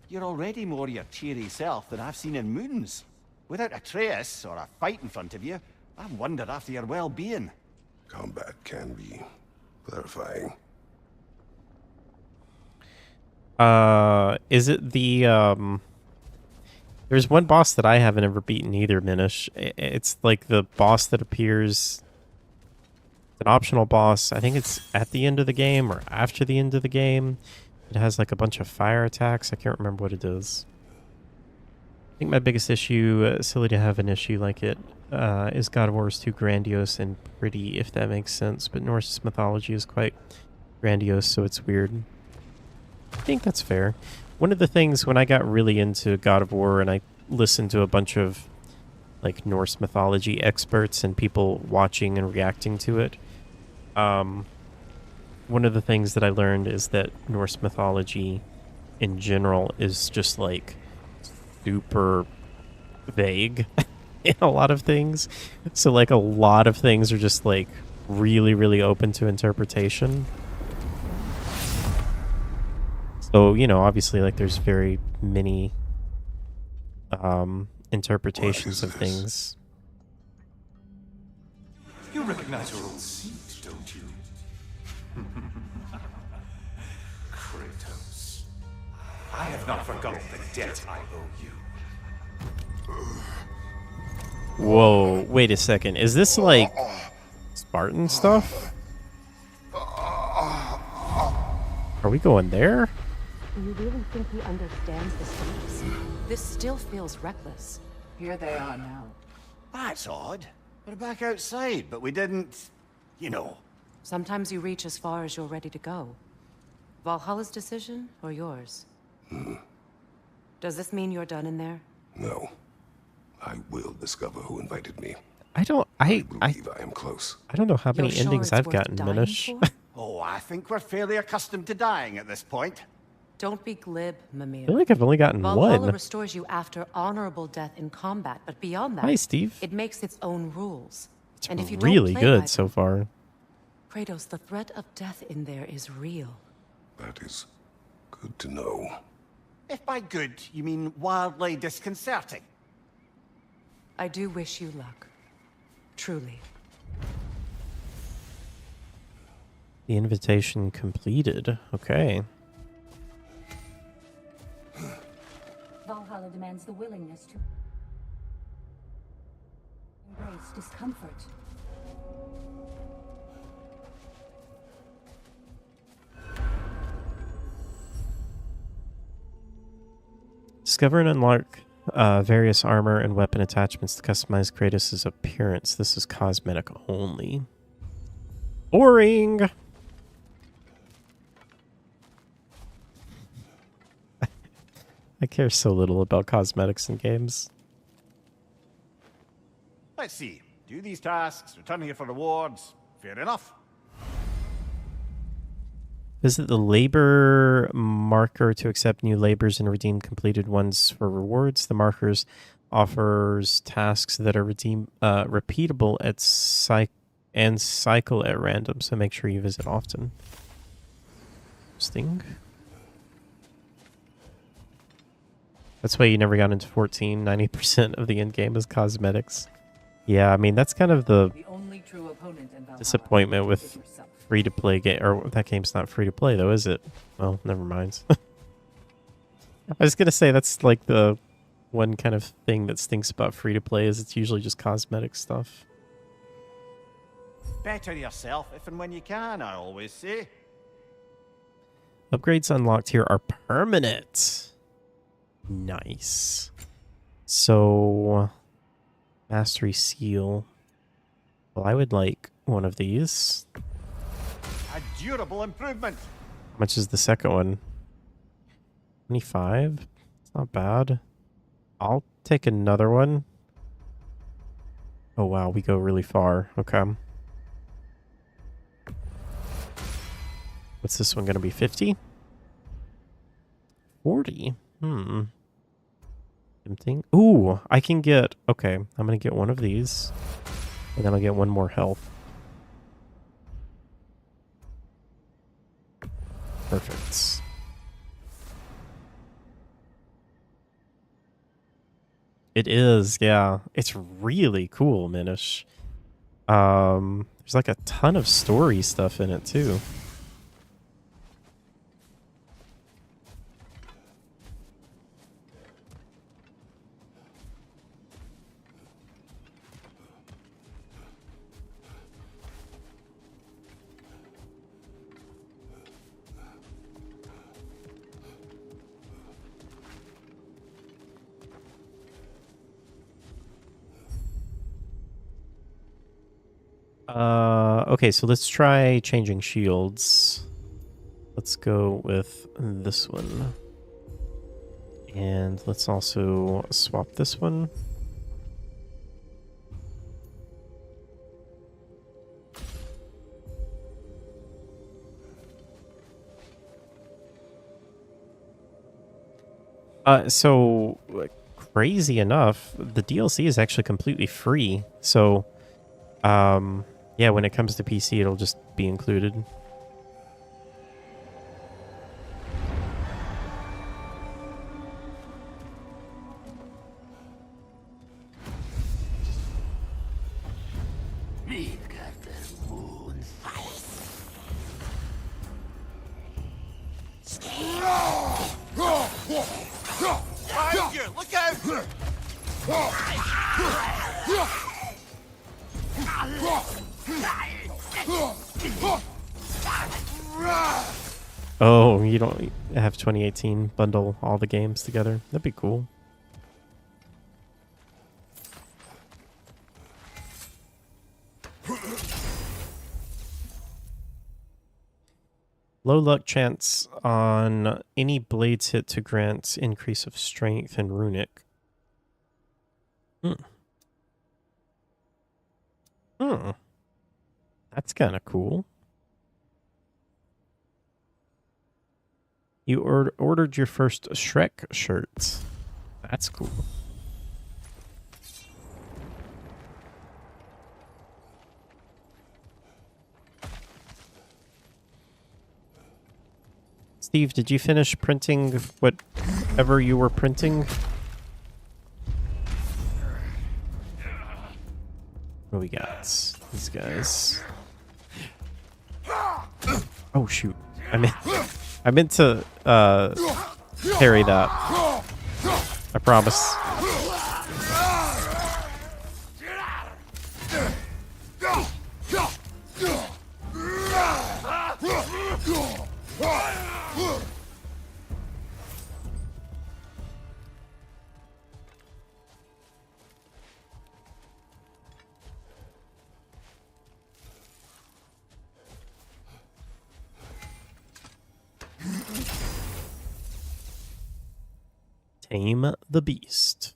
You're already more your cheery self than I've seen in moons. Without Atreus or a fight in front of you, I've wondered after your well-being. Combat can be clarifying. Is it the, there's one boss that I haven't ever beaten either, Minish. It's like the boss that appears, it's an optional boss. I think it's at the end of the game or after the end of the game. It has like a bunch of fire attacks. I can't remember what it is. I think my biggest issue, silly to have an issue like it, is God of War is too grandiose and pretty, if that makes sense. But Norse mythology is quite grandiose, so it's weird. I think that's fair. One of the things when I got really into God of War and I listened to a bunch of like Norse mythology experts and people watching and reacting to it, one of the things that I learned is that Norse mythology in general is just like super vague in a lot of things. So like a lot of things are just like really, really open to interpretation. So, you know, obviously, like, there's very many interpretations of things. You recognize your old seat, don't you? Kratos. I have not forgotten the debt I owe you. Whoa, wait a second. Is this, like, Spartan stuff? Are we going there? Do you really think he understands the stakes? This still feels reckless. Here they are now. That's odd. We're back outside, but we didn't... you know. Sometimes you reach as far as you're ready to go. Valhalla's decision, or yours? Does this mean you're done in there? No. I will discover who invited me. I believe I am close. I don't know how many You're sure endings it's I've worth gotten, dying Minish. for? Oh, I think we're fairly accustomed to dying at this point. Don't be glib, Mimir. I feel like I've only gotten Valhalla one. restores you after honorable death in combat, but beyond that, Hi, Steve. it makes its own rules. It's And if you really don't play by good so them, far. Kratos, the threat of death in there is real. That is good to know. If by good, you mean wildly disconcerting. I do wish you luck. Truly. The invitation completed. Okay. Valhalla demands the willingness to embrace discomfort. Discover and unlock various armor and weapon attachments to customize Kratos' appearance. This is cosmetic only. Boring! I care so little about cosmetics in games. Let's see. Do these tasks, return here for rewards. Fair enough. Visit the labor marker to accept new labors and redeem completed ones for rewards. The markers offers tasks that are repeatable at cycle at random, so make sure you visit often. Interesting. That's why you never got into 14. 90% of the end game is cosmetics. Yeah, I mean, that's kind of the The only true opponent in Valhalla disappointment with is yourself. free-to-play game. Or that game's not free-to-play, though, is it? Well, never mind. I was going to say that's like the one kind of thing that stinks about free-to-play is it's usually just cosmetic stuff. Better yourself if and when you can, I always say. Upgrades unlocked here are permanent. Nice. So, Mastery Seal. Well, I would like one of these. A durable improvement. How much is the second one? 25? It's not bad. I'll take another one. Oh, wow. We go really far. Okay. What's this one going to be? 50? 40? Tempting. Ooh, I can get... Okay, I'm going to get one of these. And then I'll get one more health. Perfect. It is, yeah. It's really cool, Minish. There's like a ton of story stuff in it, too. Okay, so let's try changing shields. Let's go with this one. And let's also swap this one. So crazy enough, the DLC is actually completely free. So, yeah, when it comes to PC, it'll just be included. Look out! Oh, you don't have 2018 bundle all the games together? That'd be cool. Low luck chance on any blades hit to grant increase of strength and runic. That's kind of cool. You ordered your first Shrek shirt. That's cool. Steve, did you finish printing whatever you were printing? What do we got? These guys. Oh shoot! I meant to parry that. I promise. Tame the beast.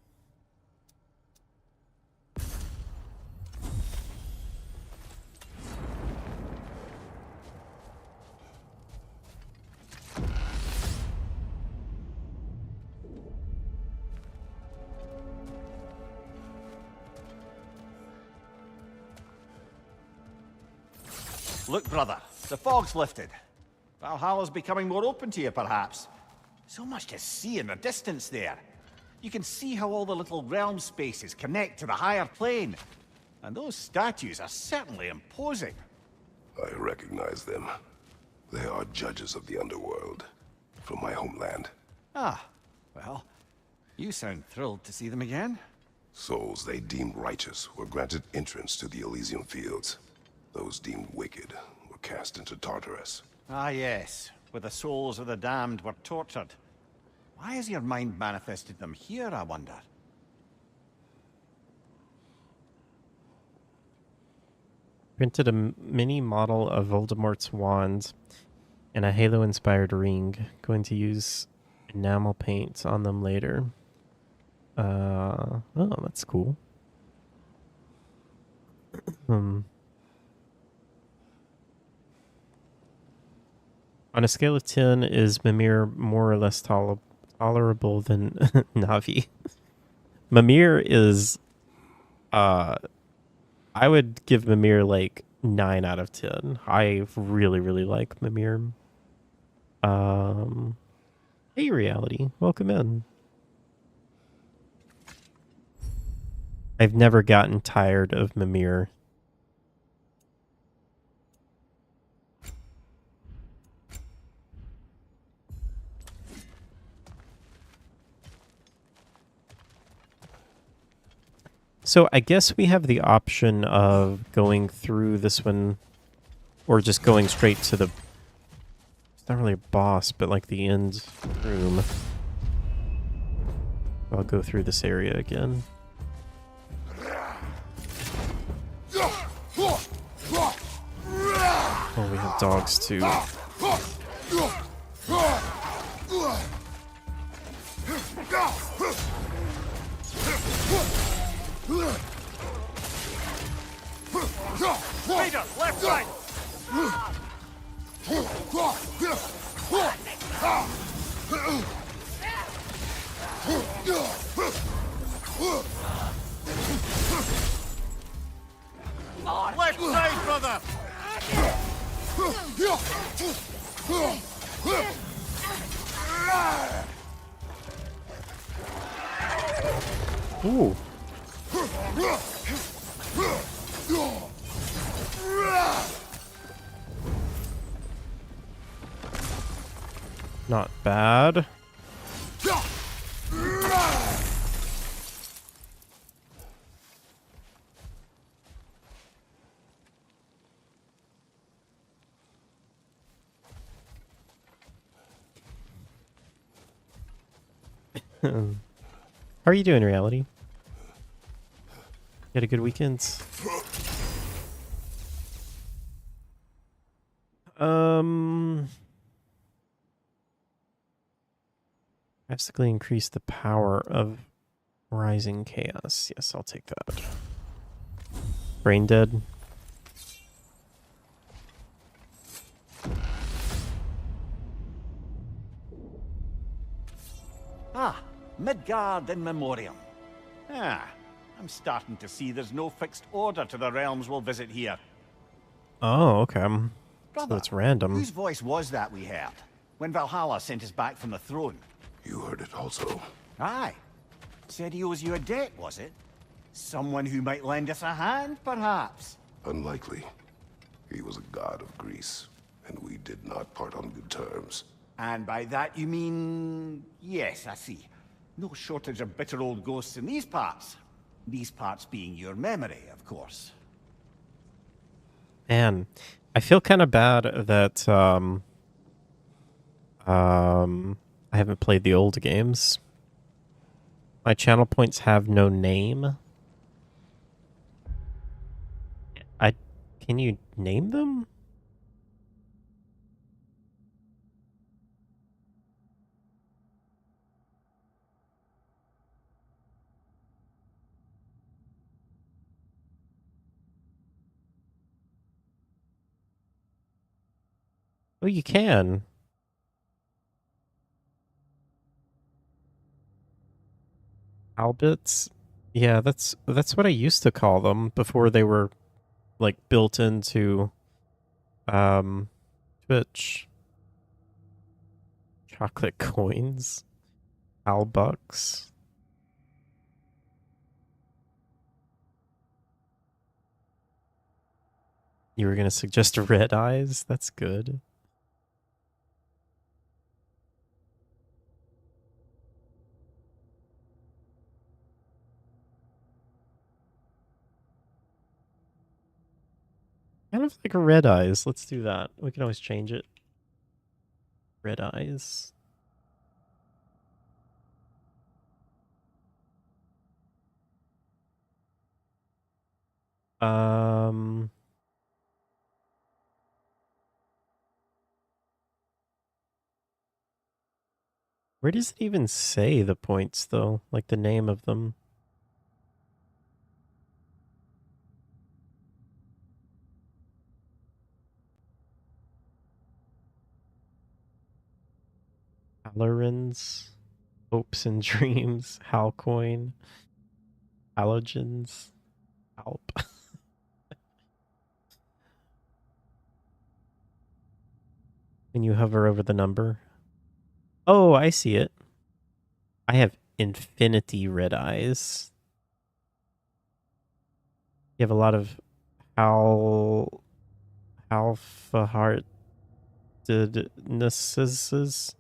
Look, brother, the fog's lifted. Valhalla's becoming more open to you, perhaps. So much to see in the distance there. You can see how all the little realm spaces connect to the higher plane. And those statues are certainly imposing. I recognize them. They are judges of the underworld, from my homeland. Ah, well, you sound thrilled to see them again. Souls they deemed righteous were granted entrance to the Elysium Fields. Those deemed wicked were cast into Tartarus. Ah, yes, where the souls of the damned were tortured. Why has your mind manifested them here, I wonder? Printed a mini model of Voldemort's wand and a Halo-inspired ring. Going to use enamel paint on them later. Oh, that's cool. On a scale of 10, is Mimir more or less tolerable than Navi? Mimir is, I would give Mimir like 9 out of 10. I really, really like Mimir. Hey, Reality, welcome in. I've never gotten tired of Mimir. So I guess we have the option of going through this one or just going straight to the... It's not really a boss, but like the end room. I'll go through this area again. Oh, we have dogs too. Leader, left side! Left side, brother! Ooh. Not bad. How are you doing, Reality? You had a good weekend? Drastically increase the power of Rising Chaos. Yes, I'll take that. Brain dead. Ah, Midgard in memoriam. Ah, I'm starting to see there's no fixed order to the realms we'll visit here. Oh, okay. Brother, So it's random. Whose voice was that we heard when Valhalla sent us back from the throne? You heard it also. Aye. Said he owes you a debt, was it? Someone who might lend us a hand, perhaps? Unlikely. He was a god of Greece, and we did not part on good terms. And by that you mean... Yes, I see. No shortage of bitter old ghosts in these parts. These parts being your memory, of course. Man, I feel kind of bad that I haven't played the old games. My channel points have no name. Can you name them? Oh, you can. Albits? Yeah, that's what I used to call them before they were like built into Twitch. Chocolate coins. Albucks. You were gonna suggest red eyes? That's good. Kind of like a red eyes. Let's do that. We can always change it. Red eyes. Where does it even say the points though? Like the name of them? Halorans, hopes and dreams, Halcoin, halogens, Alp. When you hover over the number. Oh, I see it. I have infinity red eyes. You have a lot of alpha heartednesses.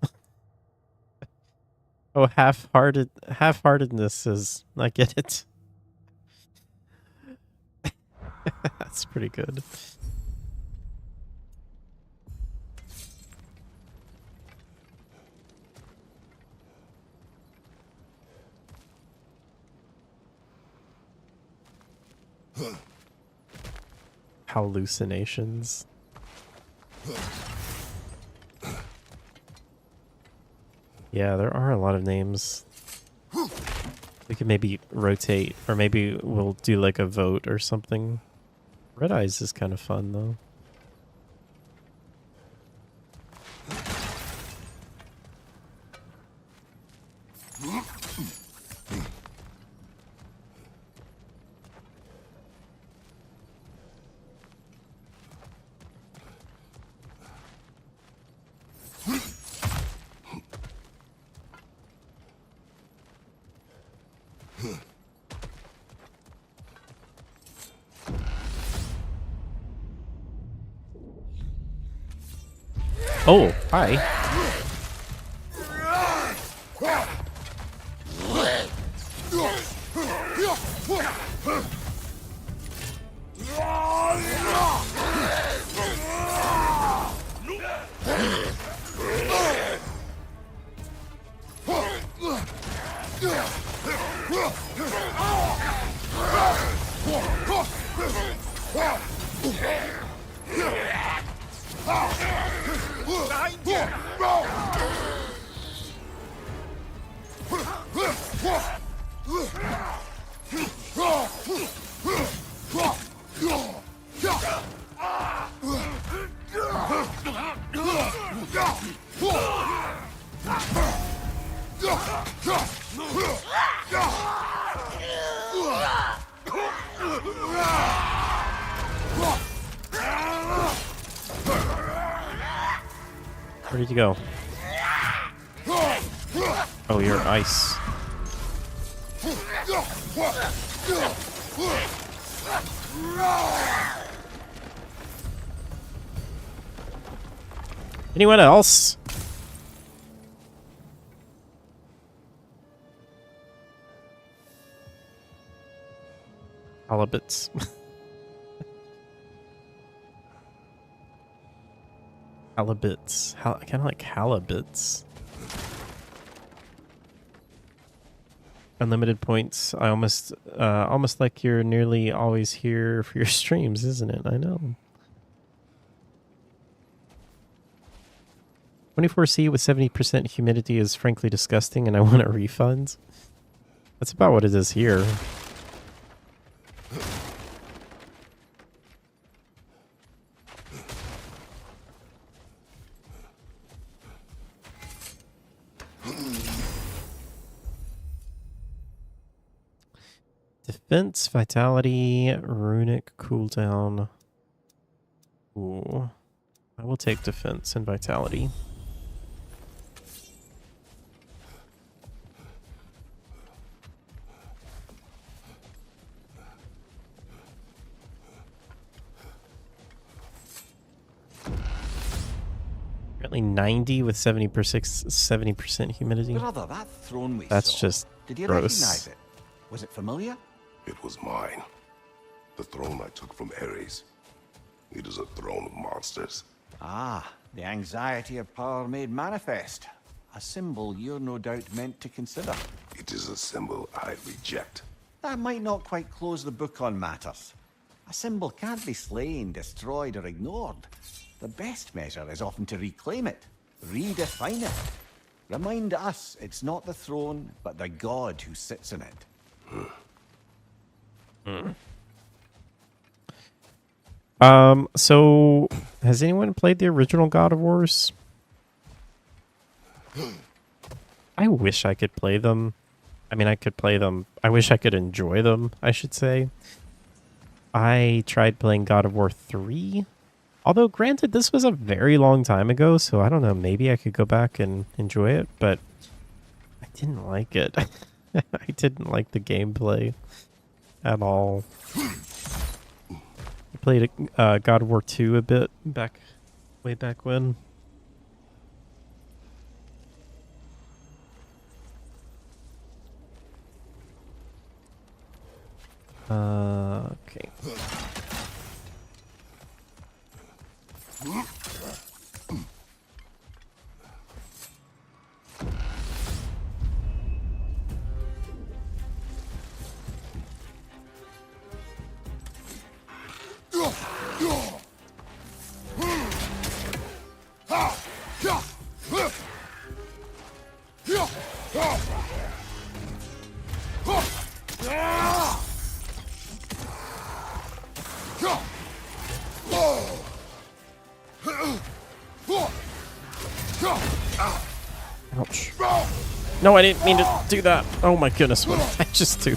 Oh, half-heartednesses. I get it. That's pretty good. Hallucinations. Yeah, there are a lot of names. We could maybe rotate, or maybe we'll do like a vote or something. Red Eyes is kind of fun though. Oh, hi. Where did you go? Oh, you're ice. Anyone else? Halibuts. Halibuts. Kind of like halibuts. Unlimited points. I almost like you're nearly always here for your streams, isn't it? I know. 24C with 70% humidity is frankly disgusting, and I want a refund. That's about what it is here. Defense, vitality, runic cooldown. Ooh. I will take defense and vitality. currently 90 with 70% humidity. Brother, that throne we That's saw, just did you gross. recognize it? Was it familiar? It was mine. The throne I took from Ares. It is a throne of monsters. Ah, the anxiety of power made manifest. A symbol you're no doubt meant to consider. It is a symbol I reject. That might not quite close the book on matters. A symbol can't be slain, destroyed, or ignored. The best measure is often to reclaim it, redefine it. Remind us it's not the throne, but the god who sits in it. So has anyone played the original God of Wars? I wish I could play them. I mean, I could play them. I wish I could enjoy them, I should say. I tried playing God of War 3. Although, granted, this was a very long time ago, so I don't know. Maybe I could go back and enjoy it, but I didn't like it. I didn't like the gameplay at all. I played God of War 2 a bit way back when. Okay. Ouch. No, I didn't mean to do that. Oh my goodness, what did I just do?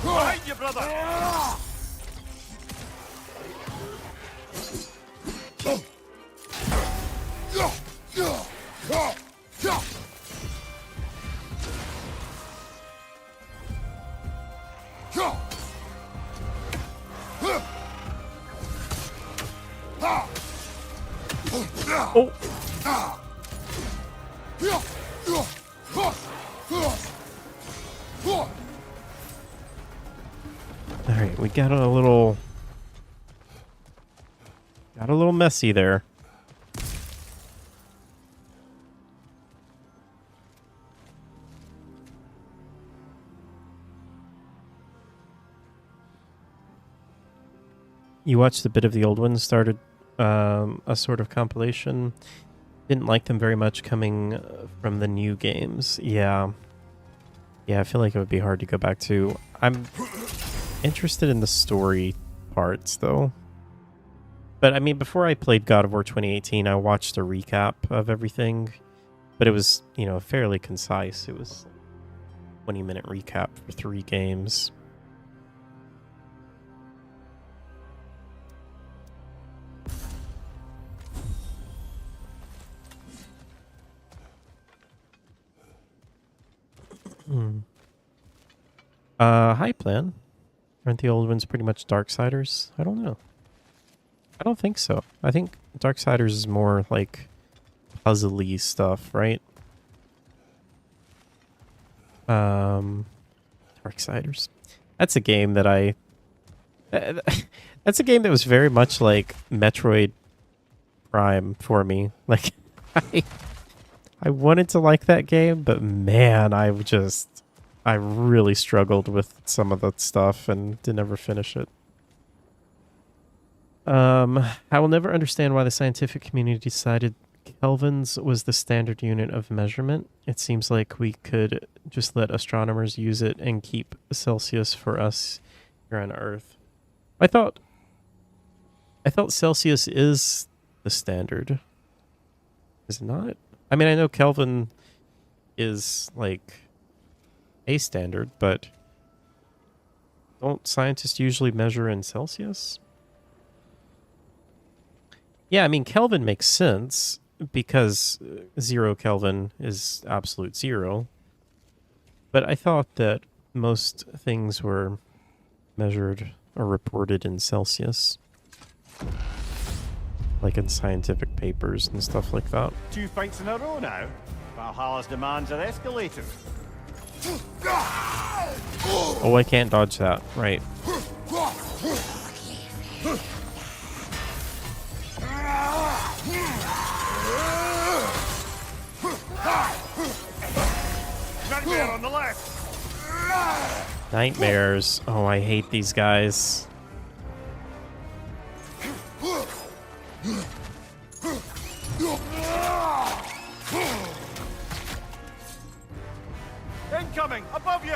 Behind you, brother! Oh. Alright, we got a little messy there. You watched a bit of the old ones, started a sort of compilation. Didn't like them very much coming from the new games. Yeah, I feel like it would be hard to go back to. I'm interested in the story parts, though. But, I mean, before I played God of War 2018, I watched a recap of everything. But it was, fairly concise. It was a 20-minute recap for 3 games. Hi, Plan. Aren't the old ones pretty much Darksiders? I don't know. I don't think so. I think Darksiders is more like puzzly stuff, right? Darksiders. That's a game that that's a game that was very much like Metroid Prime for me. Like, I wanted to like that game, but man, I really struggled with some of that stuff and didn't ever finish it. I will never understand why the scientific community decided Kelvins was the standard unit of measurement. It seems like we could just let astronomers use it and keep Celsius for us here on Earth. I thought Celsius is the standard. Is it not? I mean, I know Kelvin is like a standard, but don't scientists usually measure in Celsius? Yeah, I mean, Kelvin makes sense because 0 Kelvin is absolute 0. But I thought that most things were measured are reported in Celsius. Like in scientific papers and stuff like that. 2 fights in a row now. Valhalla's demands are escalating. Oh, I can't dodge that. Right. Nightmare on the left. Nightmares. Oh, I hate these guys. Incoming! Above you!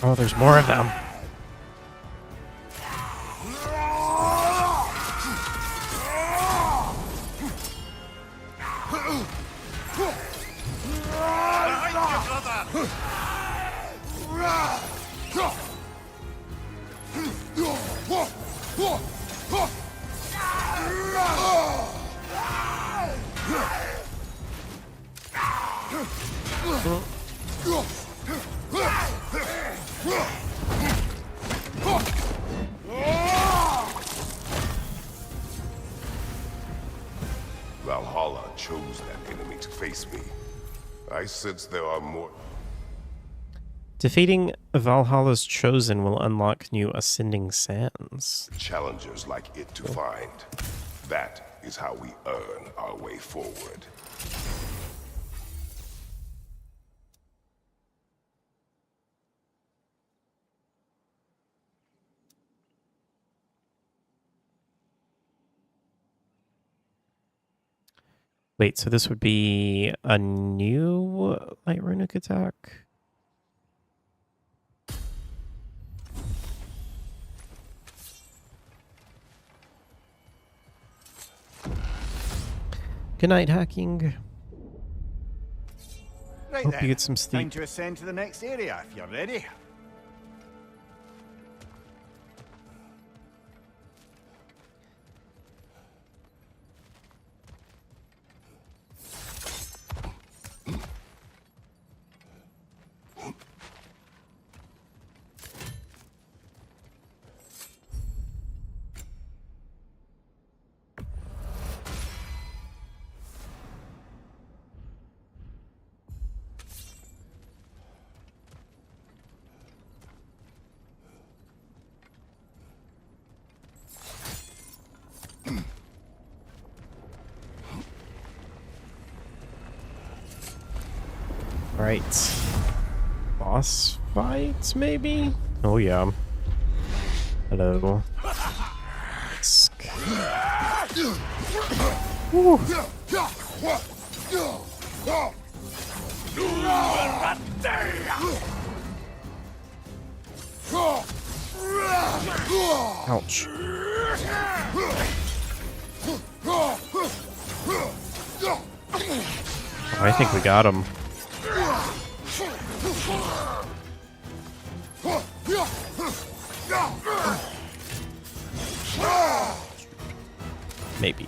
Oh, there's more of them. Valhalla chose that enemy to face me. I sense there are more. Defeating Valhalla's Chosen will unlock new Ascending Sands. Challengers like it to find. That is how we earn our way forward. Wait, so this would be a new light runic attack? Good night, hacking. Right Hope then. you get some sleep. Time to ascend to the next area if you're ready. Right. Boss fights, maybe? Oh, yeah. Hello. Woo. Ouch. Oh, I think we got him. Maybe.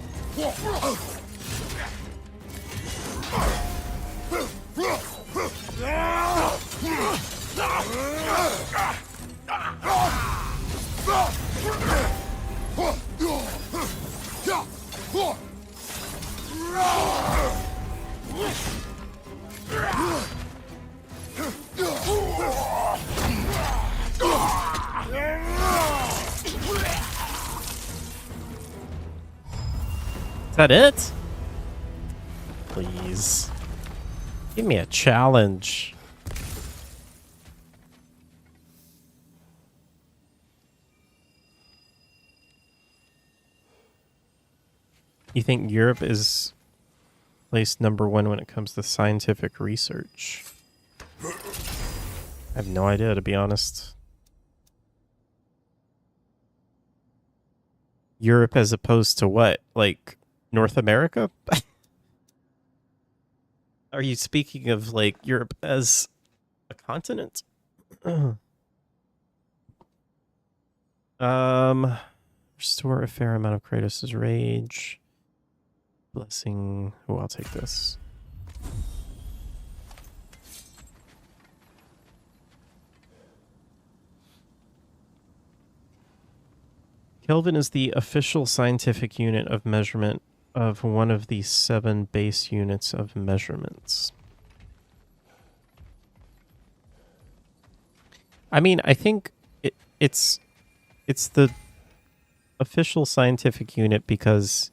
Is that it? Please. Give me a challenge. You think Europe is placed #1 when it comes to scientific research? I have no idea, to be honest. Europe as opposed to what? Like North America? Are you speaking of like Europe as a continent? Restore a fair amount of Kratos' rage. Blessing. Oh, I'll take this. Kelvin is the official scientific unit of measurement of one of the 7 base units of measurements. I mean, I think it's the official scientific unit because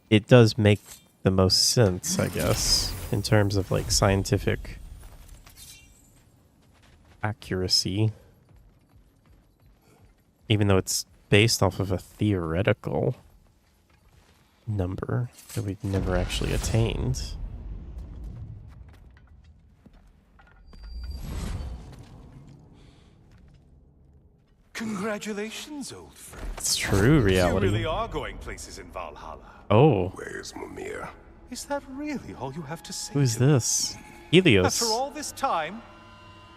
it does make the most sense, I guess, in terms of like scientific accuracy. Even though it's based off of a theoretical number that we've never actually attained. Congratulations, old friend. It's true reality. You really are going places in Valhalla. Oh. Where's Mimir? Is that really all you have to say? Who's to me? this? Helios. After all this time,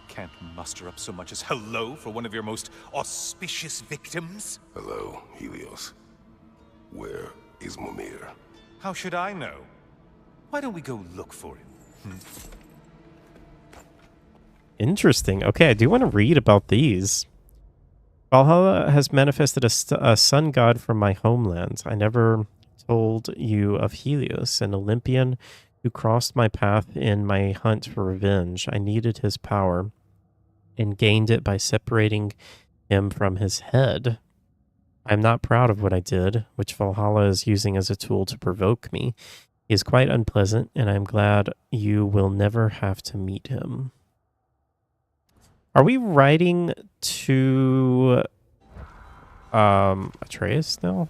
can't muster up so much as hello for one of your most auspicious victims? Hello, Helios. Where is Mimir? How should I know? Why don't we go look for him? Interesting. Okay, I do want to read about these. Valhalla has manifested a sun god from my homeland. I never told you of Helios, an Olympian who crossed my path in my hunt for revenge. I needed his power and gained it by separating him from his head. I'm not proud of what I did, which Valhalla is using as a tool to provoke me. He is quite unpleasant, and I'm glad you will never have to meet him. Are we writing to Atreus now?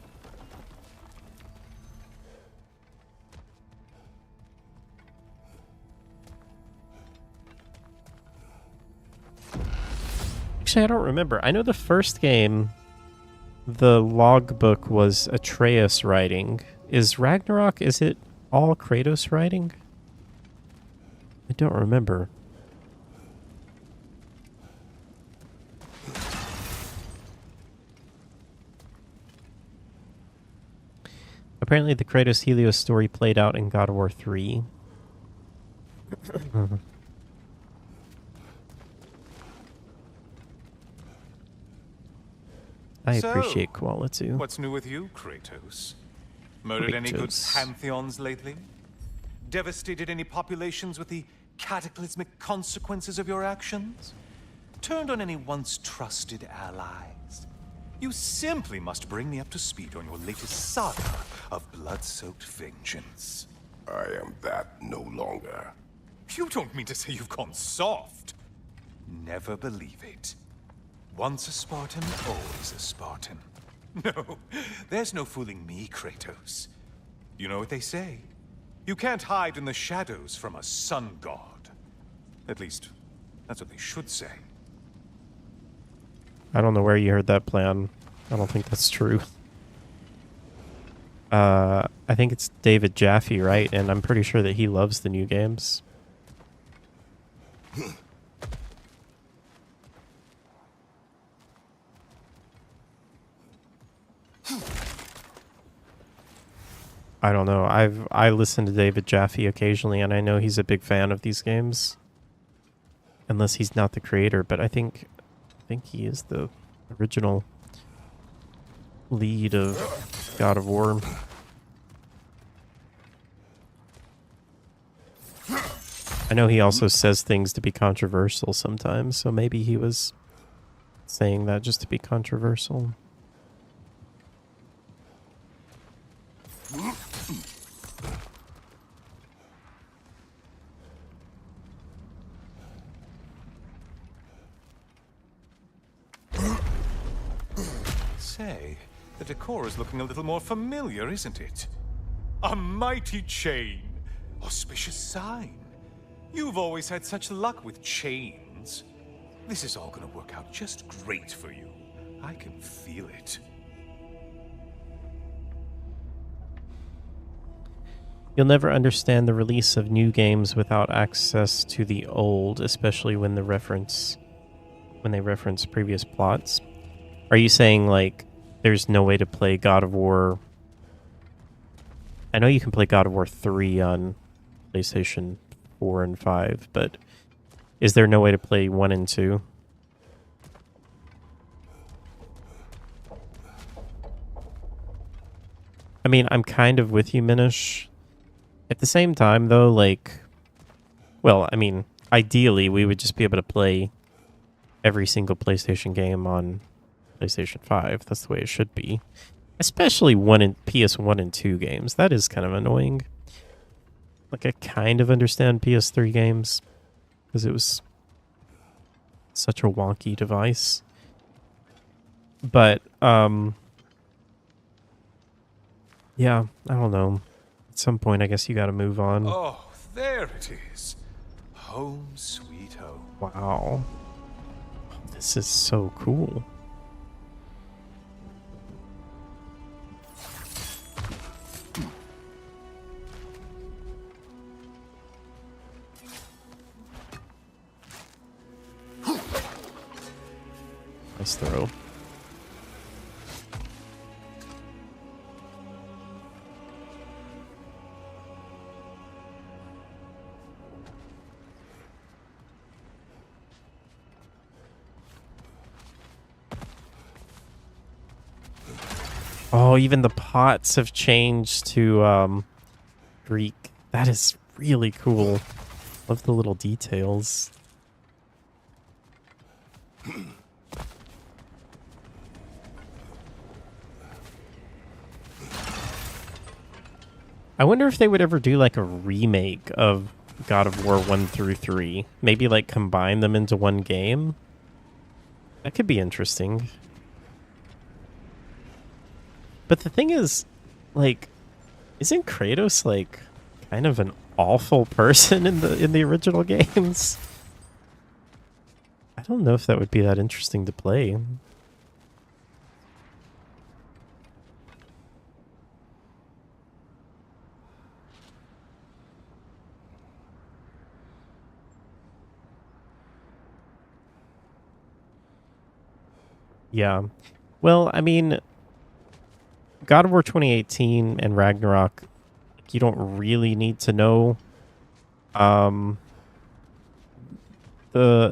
Actually, I don't remember. I know the first game, the logbook was Atreus writing. Is Ragnarok, is it all Kratos writing? I don't remember. Apparently the Kratos Helios story played out in God of War 3. I appreciate quality. What's new with you, Kratos? Murdered any good pantheons lately? Devastated any populations with the cataclysmic consequences of your actions? Turned on any once trusted allies? You simply must bring me up to speed on your latest saga of blood-soaked vengeance. I am that no longer. You don't mean to say you've gone soft? Never believe it. Once a Spartan, always a Spartan. No, there's no fooling me, Kratos. You know what they say? You can't hide in the shadows from a sun god. At least, that's what they should say. I don't know where you heard that plan. I don't think that's true. I think it's David Jaffe, right? And I'm pretty sure that he loves the new games. I don't know. I listen to David Jaffe occasionally, and I know he's a big fan of these games. Unless he's not the creator, but I think he is the original lead of God of War. I know he also says things to be controversial sometimes, so maybe he was saying that just to be controversial. Say, the decor is looking a little more familiar, isn't it? A mighty chain. Auspicious sign. You've always had such luck with chains. This is all gonna work out just great for you. I can feel it. You'll never understand the release of new games without access to the old, especially when they reference previous plots. Are you saying like there's no way to play God of War I know you can play God of War 3 on PlayStation 4 and 5, but is there no way to play 1 and 2? I mean, I'm kind of with you, Minish. At the same time, though, like... Well, I mean, ideally, we would just be able to play every single PlayStation game on PlayStation 5. That's the way it should be. Especially PS1 and 2 games. That is kind of annoying. Like, I kind of understand PS3 games, because it was such a wonky device. But, yeah, I don't know. At some point, I guess you gotta move on. Oh, there it is. Home sweet home. Wow. This is so cool. Nice throw. Oh, even the pots have changed to Greek. That is really cool. Love the little details. I wonder if they would ever do like a remake of God of War 1 through 3. Maybe like combine them into one game. That could be interesting. But the thing is, like, isn't Kratos like kind of an awful person in the original games? I don't know if that would be that interesting to play. Yeah. Well, I mean, God of War 2018 and Ragnarok, you don't really need to know the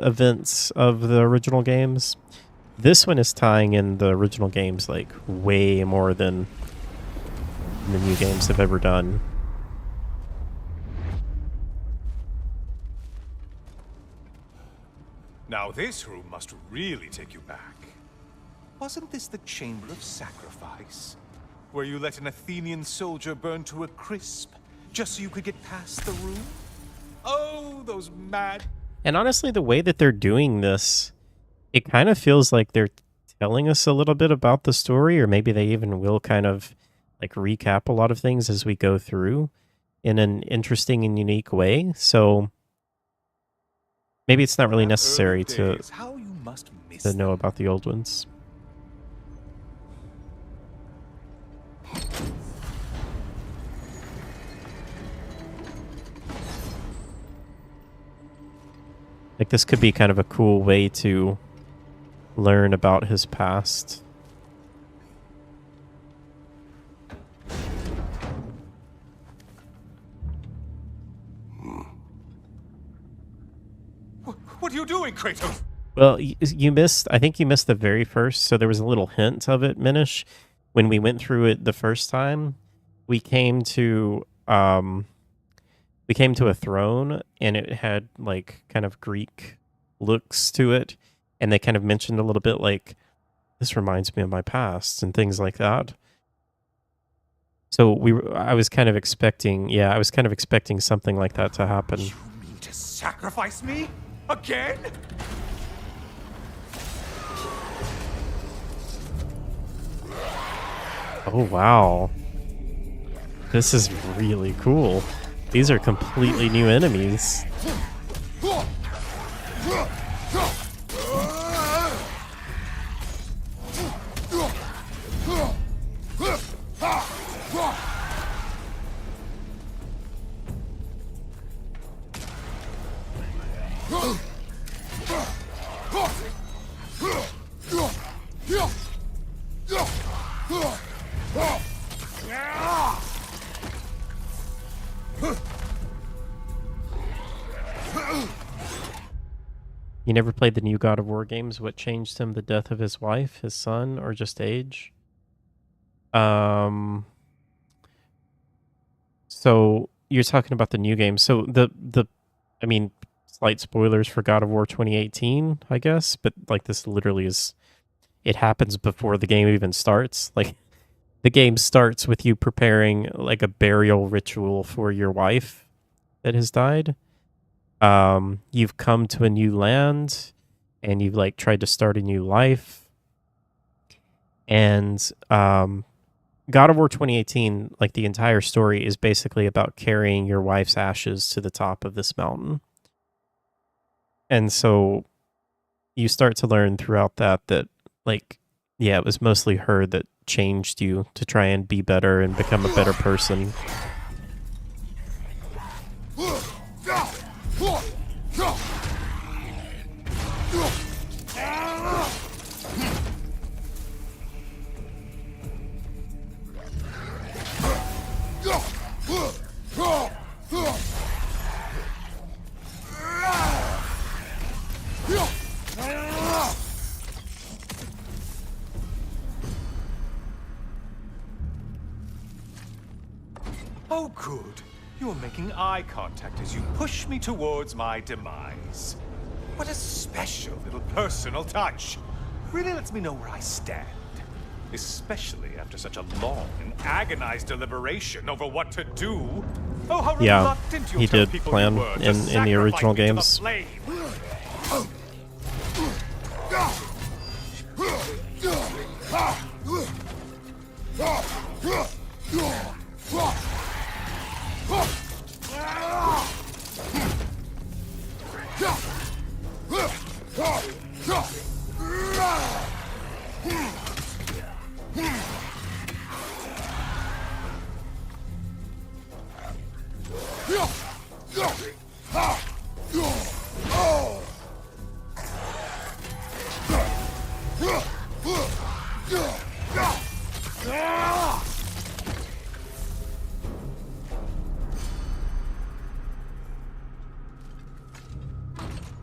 events of the original games. This one is tying in the original games like way more than the new games have ever done. Now this room must really take you back. Wasn't this the Chamber of Sacrifice? Where you let an Athenian soldier burn to a crisp, just so you could get past the room? Oh, those mad... And honestly, the way that they're doing this, it kind of feels like they're telling us a little bit about the story, or maybe they even will kind of like recap a lot of things as we go through in an interesting and unique way. So maybe it's not really necessary to know about the old ones. Like, this could be kind of a cool way to learn about his past. What are you doing, Kratos? Well, you missed, I think you missed the very first, so there was a little hint of it, Minish. When we went through it the first time, we came to a throne, and it had like kind of Greek looks to it, and they kind of mentioned a little bit like, this reminds me of my past and things like that. So I was kind of expecting something like that to happen. You mean to sacrifice me? Again? Oh, wow. This is really cool. These are completely new enemies. You never played the new God of War games? What changed him? The death of his wife, his son, or just age? So you're talking about the new game. So I mean, slight spoilers for God of War 2018, I guess, but like this literally is, it happens before the game even starts. Like the game starts with you preparing like a burial ritual for your wife that has died. You've come to a new land and you've like tried to start a new life. And God of War 2018, like the entire story is basically about carrying your wife's ashes to the top of this mountain. And so you start to learn throughout that like, yeah, it was mostly her that changed you to try and be better and become a better person. Oh, good. You're making eye contact as you push me towards my demise. What a special little personal touch. Really lets me know where I stand. Especially after such a long and agonized deliberation over what to do. Oh, how reluctant he did plan in the original games.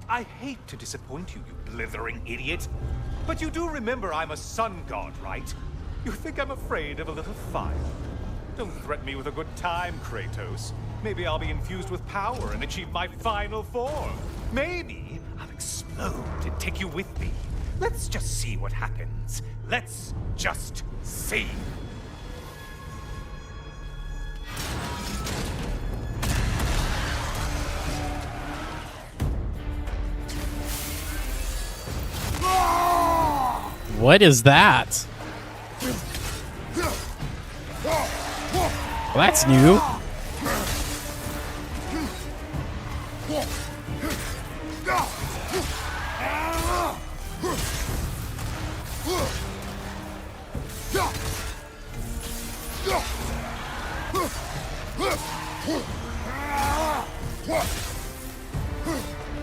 I hate to disappoint you, you blithering idiot. But you do remember I'm a sun god, right? You think I'm afraid of a little fire? Don't threaten me with a good time, Kratos. Maybe I'll be infused with power and achieve my final form. Maybe I'll explode and take you with me. Let's just see what happens. Let's just see. What is that? Well, that's new.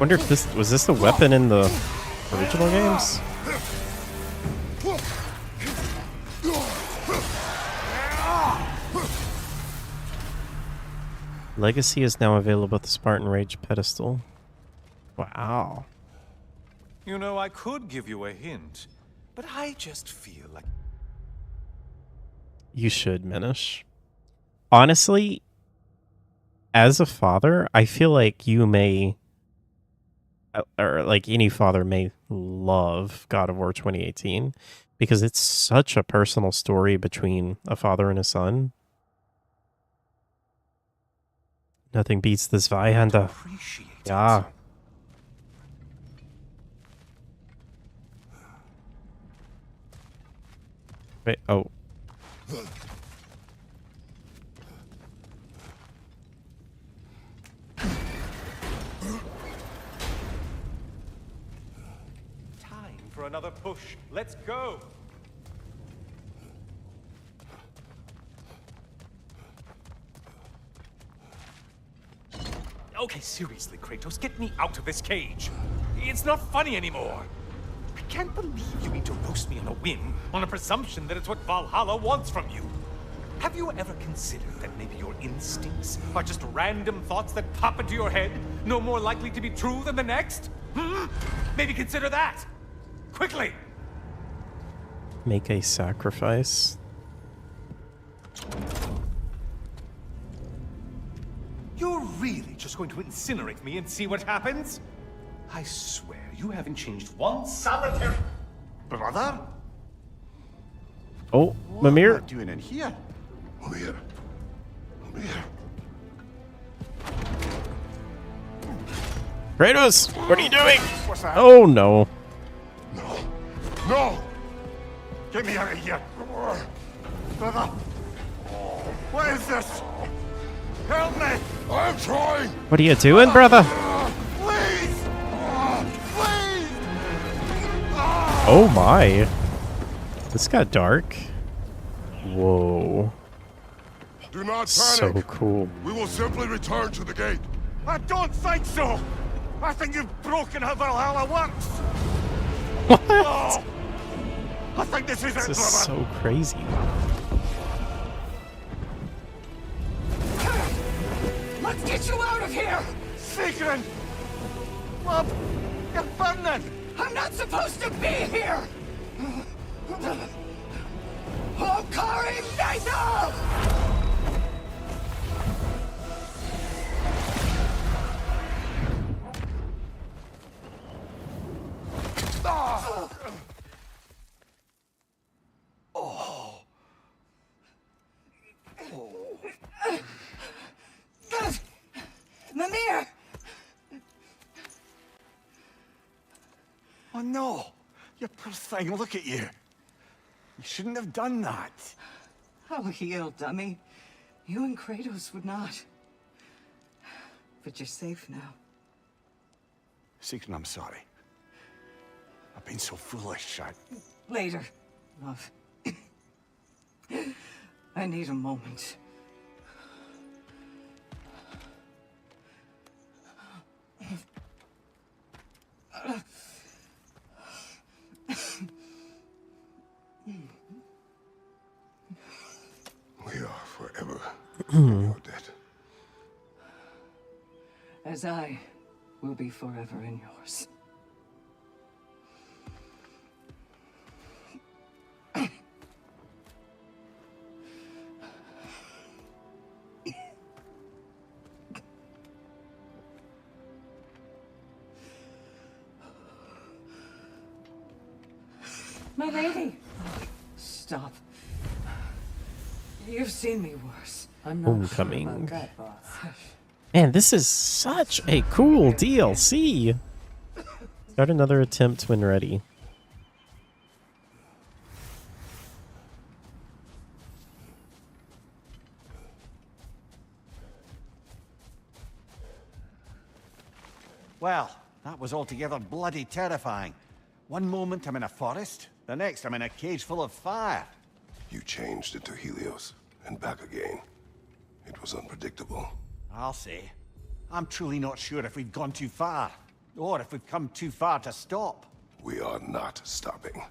Wonder if this was a weapon in the original games? Legacy is now available at the Spartan Rage pedestal. Wow. You know, I could give you a hint, but I just feel like... You should, Minish. Honestly, as a father, I feel like you may, or like any father may love God of War 2018 because it's such a personal story between a father and a son. Nothing beats this Zweihander. Yeah. Wait, oh. Time for another push. Let's go. Okay, seriously, Kratos, get me out of this cage. It's not funny anymore. I can't believe you mean to roast me on a whim, on a presumption that it's what Valhalla wants from you. Have you ever considered that maybe your instincts are just random thoughts that pop into your head, no more likely to be true than the next? Maybe consider that! Quickly! Make a sacrifice. You're really just going to incinerate me and see what happens? I swear, you haven't changed one solitary... Brother? Oh, What Mimir. am I doing in here? Mimir. Mimir. Kratos, what are you doing? What's that? Oh no. No. No! Get me out of here! Brother! What is this? Help me! I'm trying! What are you doing, brother? Please! Please! Oh my. This got dark. Whoa. Do not So panic. cool. We will simply return to the gate. I don't think so! I think you've broken how Valhalla works! What? Oh, I think this is it, This is brother! so crazy. Let's get you out of here! Sigrun! Love, you're burning! I'm not supposed to be here! Oh, Kari Naito! Mimir! Oh no! You poor thing, look at you. You shouldn't have done that. I'll heal, dummy. You and Kratos would not. But you're safe now. Sigrun, I'm sorry. I've been so foolish. Later, love. I need a moment. We are forever in your debt. As I will be forever in yours. My lady! Stop. You've seen me worse. I'm Homecoming. Sure about that, boss. Man, this is such a cool DLC. Start another attempt when ready. Well, that was altogether bloody terrifying. One moment I'm in a forest, the next I'm in a cage full of fire. You changed into Helios and back again. It was unpredictable. I'll say. I'm truly not sure if we've gone too far, or if we've come too far to stop. We are not stopping.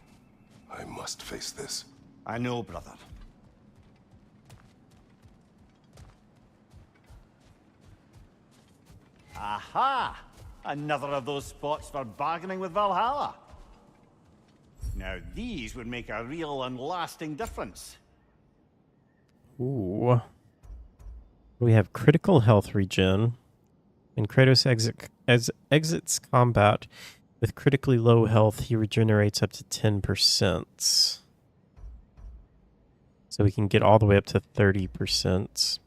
I must face this. I know, brother. Aha! Another of those spots for bargaining with Valhalla. Now these would make a real and lasting difference. Ooh. We have critical health regen. When Kratos exits combat with critically low health, he regenerates up to 10%. So we can get all the way up to 30%.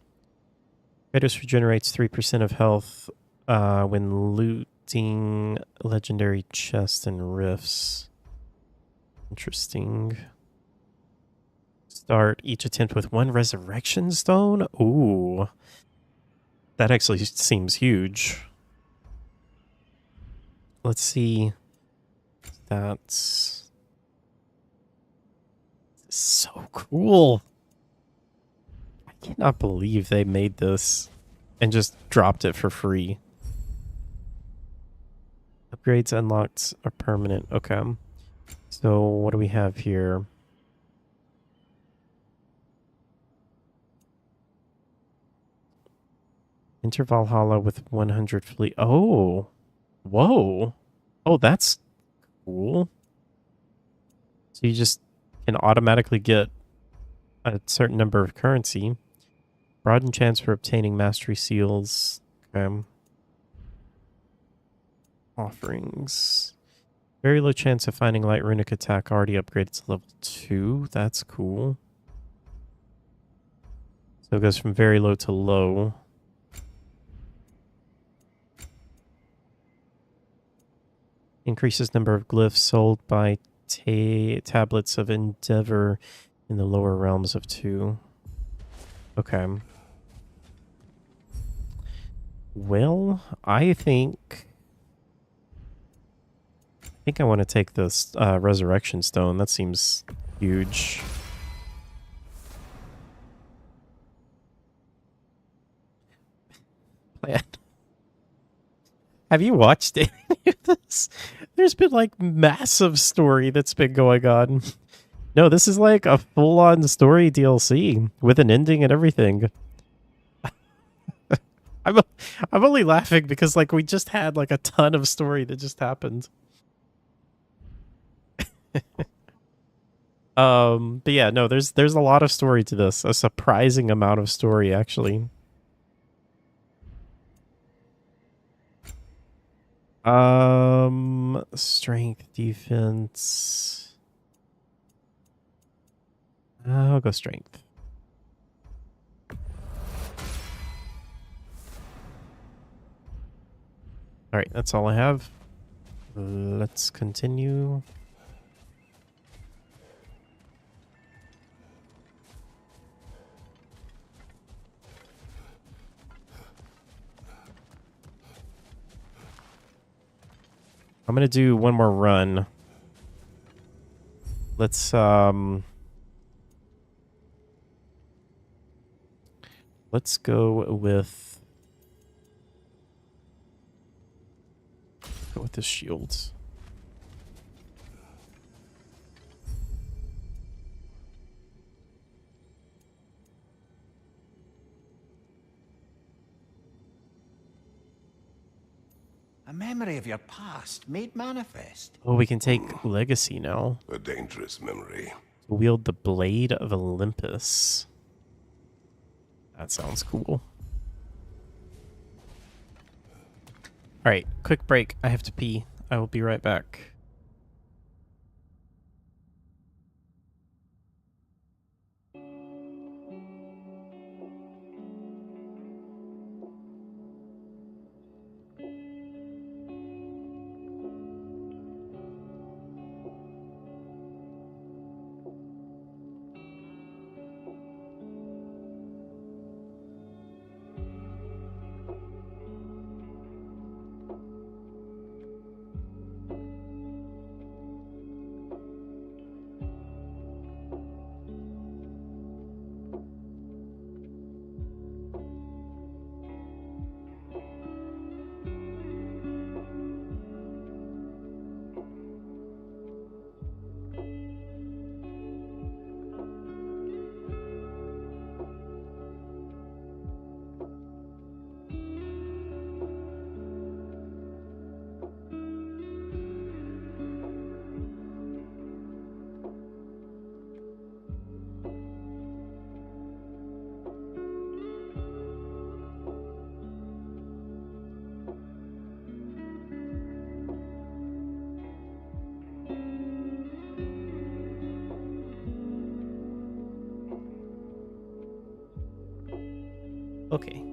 Kratos regenerates 3% of health when looting legendary chests and rifts. Interesting. Start each attempt with 1 resurrection stone? Ooh. That actually seems huge. Let's see. That's so cool. I cannot believe they made this and just dropped it for free. Upgrades unlocked are permanent. Okay. So what do we have here? Enter Valhalla with 100 fleet. Oh, whoa. Oh, that's cool. So you just can automatically get a certain number of currency. Broaden chance for obtaining mastery seals. Okay. Offerings. Very low chance of finding light runic attack already upgraded to level 2. That's cool. So it goes from very low to low. Increases number of glyphs sold by tablets of endeavor in the lower realms of 2. Okay. Well, I think I want to take this resurrection stone. That seems huge. Plan. Have you watched any of this? There's been like massive story that's been going on. No, this is like a full-on story DLC with an ending and everything. I'm only laughing because like we just had like a ton of story that just happened. But yeah, no, there's a lot of story to this. A surprising amount of story, actually. Strength, defense. I'll go strength. All right, that's all I have. Let's continue. I'm gonna do one more run. Let's go with the shields. A memory of your past made manifest. Oh, we can take legacy now. A dangerous memory. Wield the blade of Olympus. That sounds cool. All right, quick break. I have to pee. I will be right back. Okay.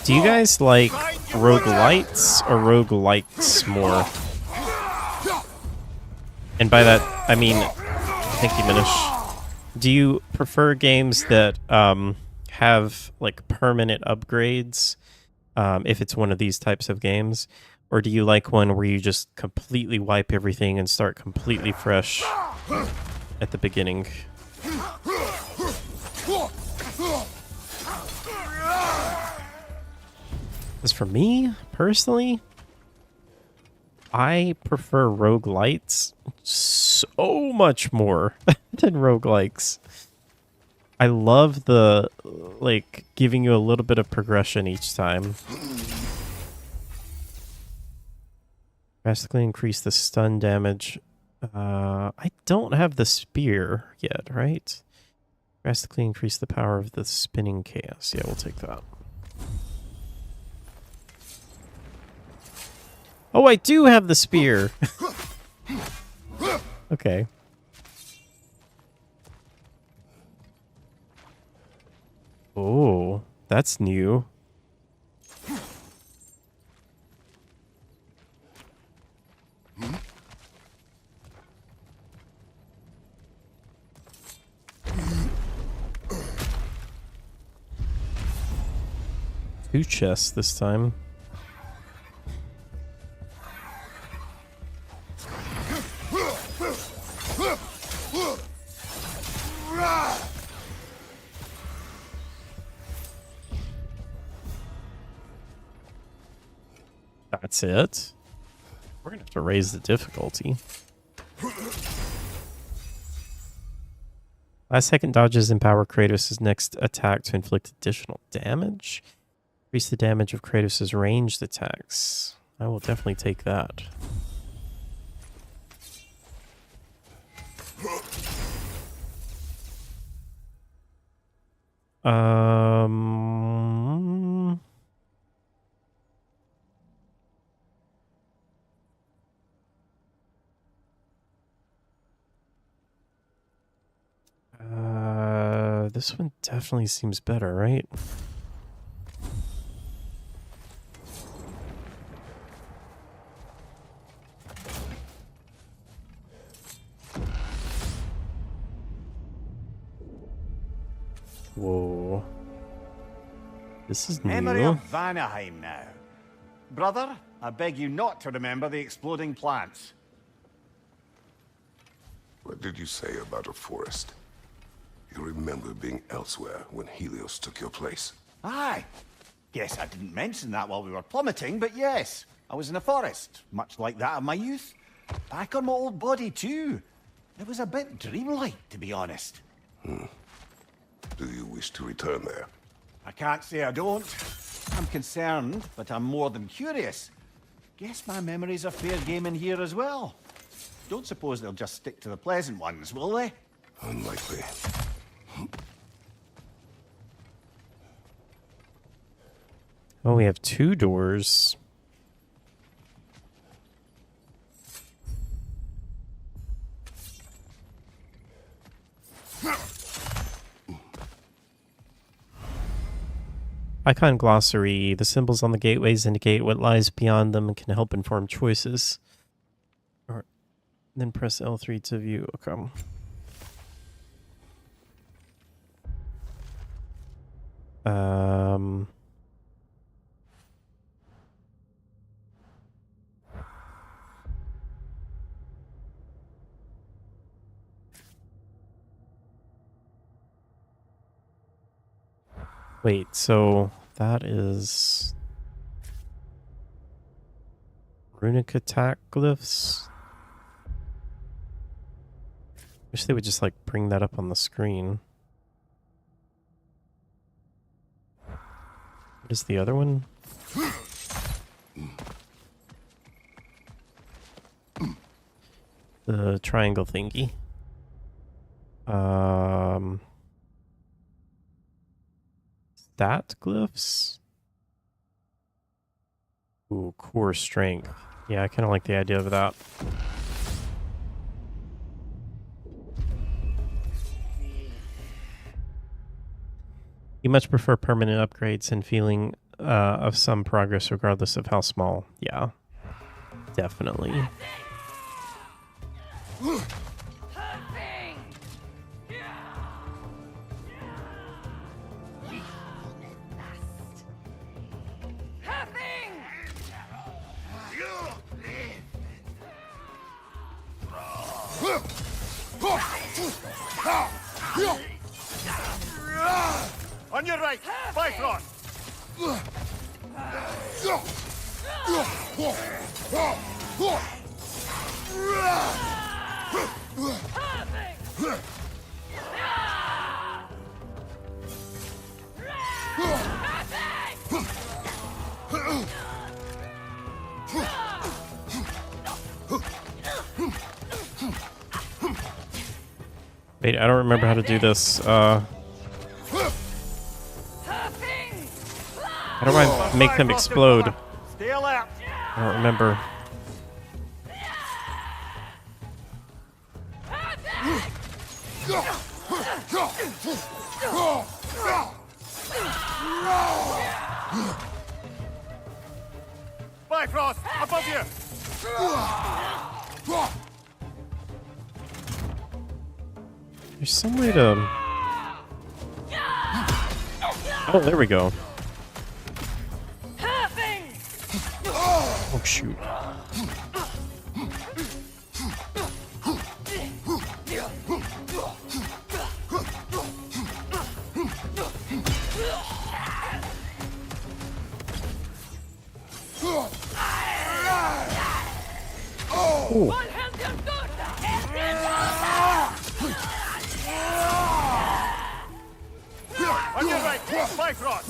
Do you guys like roguelites or roguelikes more? And by that, I mean, thank you, Minish. Do you prefer games that have like permanent upgrades, if it's one of these types of games? Or do you like one where you just completely wipe everything and start completely fresh at the beginning. As for me, personally, I prefer roguelites so much more than roguelikes. I love the, like, giving you a little bit of progression each time. Drastically increase the stun damage. I don't have the spear yet, right? Drastically increase the power of the spinning chaos. Yeah, we'll take that. Oh, I do have the spear. Okay. Oh, that's new. Two chests this time. That's it. We're gonna have to raise the difficulty. Last second dodges empower Kratos' next attack to inflict additional damage. Increase the damage of Kratos' ranged attacks. I will definitely take that. This one definitely seems better, right? Whoa. This is Memory new. of Vanaheim now. Brother, I beg you not to remember the exploding plants. What did you say about a forest? You remember being elsewhere when Helios took your place? Aye. Guess I didn't mention that while we were plummeting, but yes. I was in a forest, much like that of my youth. Back on my old body, too. It was a bit dreamlike, to be honest. Do you wish to return there? I can't say I don't. I'm concerned, but I'm more than curious. Guess my memories are fair game in here as well. Don't suppose they'll just stick to the pleasant ones, will they? Unlikely. Oh, we have two doors. Icon glossary. The symbols on the gateways indicate what lies beyond them and can help inform choices. Or then press L3 to view. Okay. Wait, so that is runic attack glyphs? Wish they would just like bring that up on the screen. What is the other one? The triangle thingy. Stat glyphs? Ooh, core strength. Yeah, I kind of like the idea of that. You much prefer permanent upgrades and feeling of some progress regardless of how small. Yeah, definitely. On your right, Bifrost! Wait, I don't remember how to do this. How do I make them explode? Stay alert! I don't remember. Bifrost, above you! There's some way to... Oh, there we go. Oh, shoot. Ooh. On your right, Bifrost!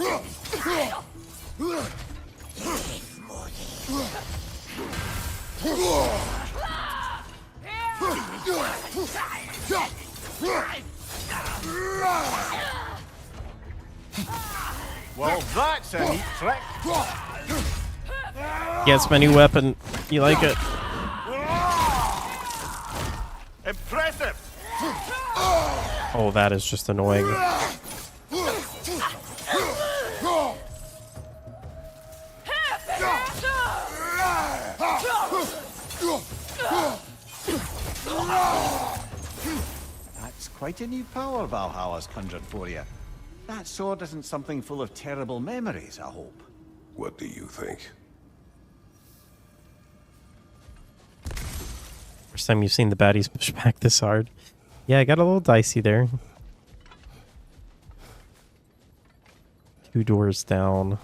Well, that's a neat trick. Yeah, it's my new weapon. You like it? Impressive! Oh, that is just annoying. That's quite a new power Valhalla's conjured for you. That sword isn't something full of terrible memories, I hope. What do you think? First time you've seen the baddies push back this hard. Yeah, I got a little dicey there. 2 doors down.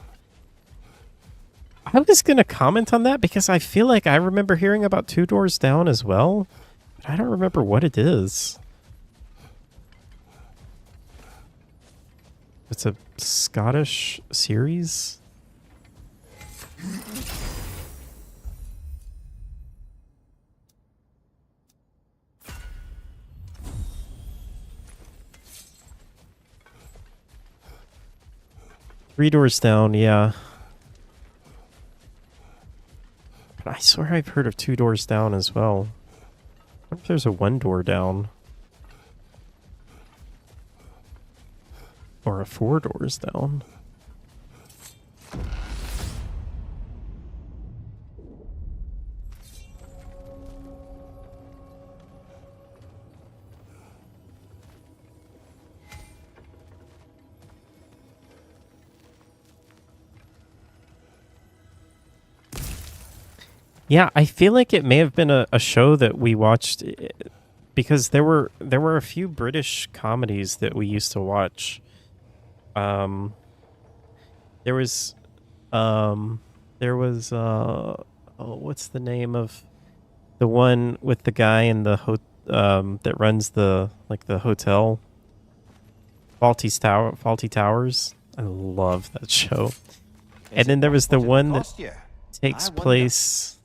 I was going to comment on that because I feel like I remember hearing about 2 doors down as well. But I don't remember what it is. It's a Scottish series? Three doors down, yeah. But I swear I've heard of 2 doors down as well. I wonder if there's a 1 door down. Or a 4 doors down. Yeah, I feel like it may have been a show that we watched because there were a few British comedies that we used to watch. There was oh, what's the name of the one with the guy in the that runs the hotel? Faulty Towers. I love that show. And then there was the one that takes place.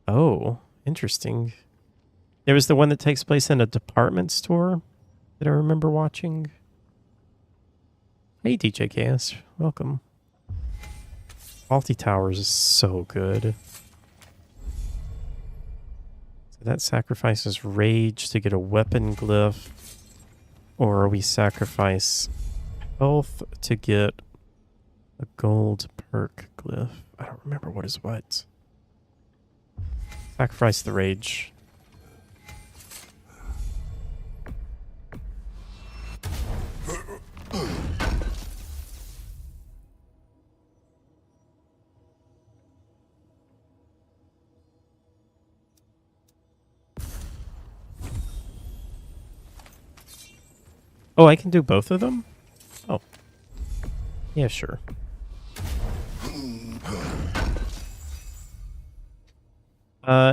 Oh, interesting. There was the one that takes place in a department store that I remember watching. Hey, DJ KS. Welcome. Faulty Towers is so good. So that sacrifices rage to get a weapon glyph. Or we sacrifice health to get a gold perk glyph. I don't remember what is what. Sacrifice the rage. Oh, I can do both of them? Oh. Yeah, sure.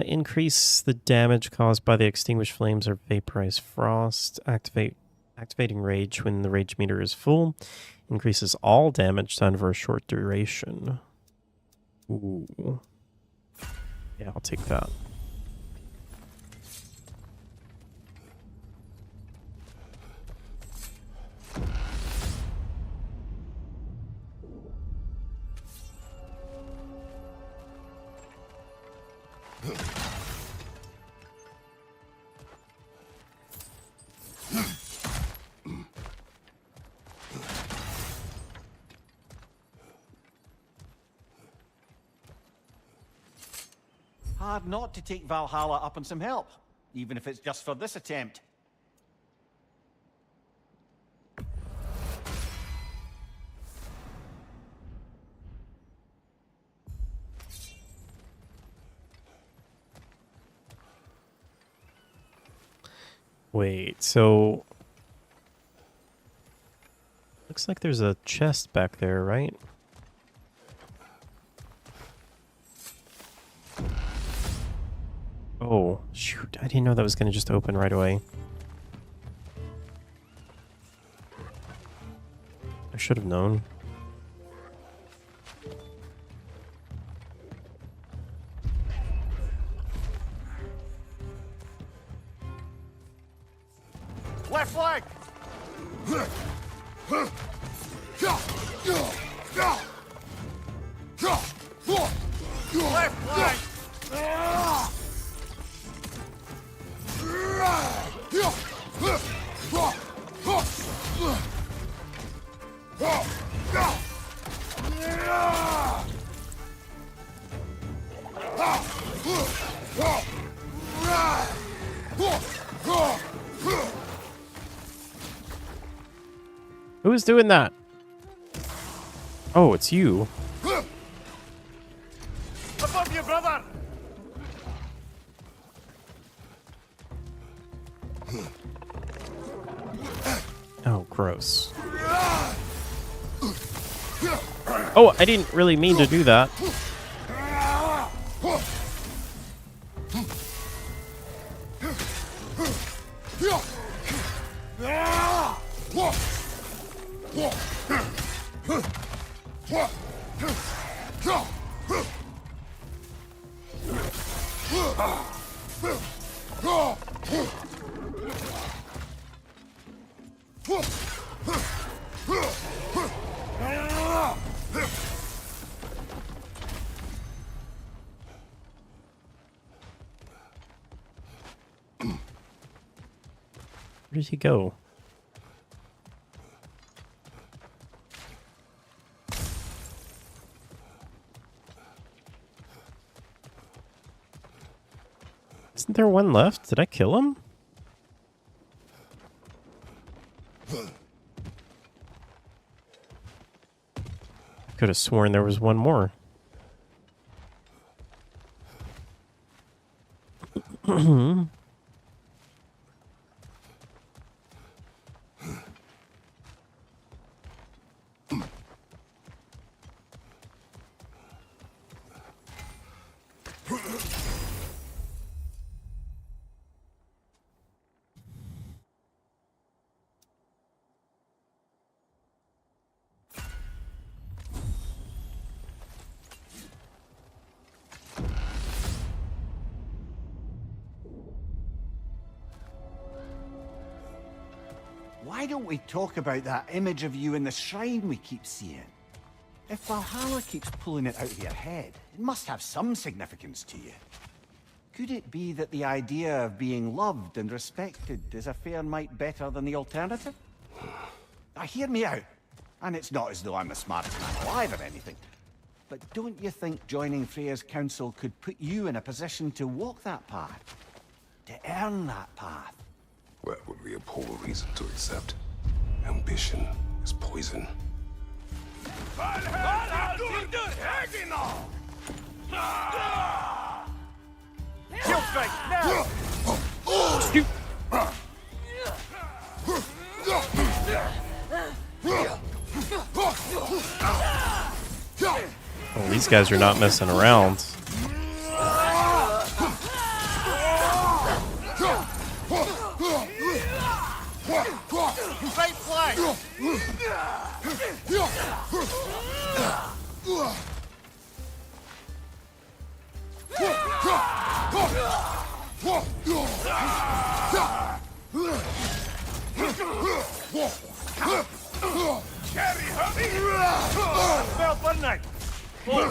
Increase the damage caused by the extinguished flames or vaporized frost. Activating rage when the rage meter is full. Increases all damage done for a short duration. Ooh. Yeah, I'll take that. Hard not to take Valhalla up on some help, even if it's just for this attempt. Wait, so... Looks like there's a chest back there, right? Oh, shoot. I didn't know that was going to just open right away. I should have known. Left flank! Left flank! Who is doing that? Oh, it's you. Above you, brother! Oh, gross. Oh, I didn't really mean to do that. Where did he go? Isn't there one left? Did I kill him? Could have sworn there was one more. Why don't we talk about that image of you in the shrine we keep seeing? If Valhalla keeps pulling it out of your head, it must have some significance to you. Could it be that the idea of being loved and respected is a fair mite better than the alternative? Now hear me out, and it's not as though I'm the smartest man alive or anything, but don't you think joining Freya's council could put you in a position to walk that path? To earn that path? That would be a poor reason to accept. Ambition is poison. Kill strike, now! Well, these guys are not messing around. Right flank!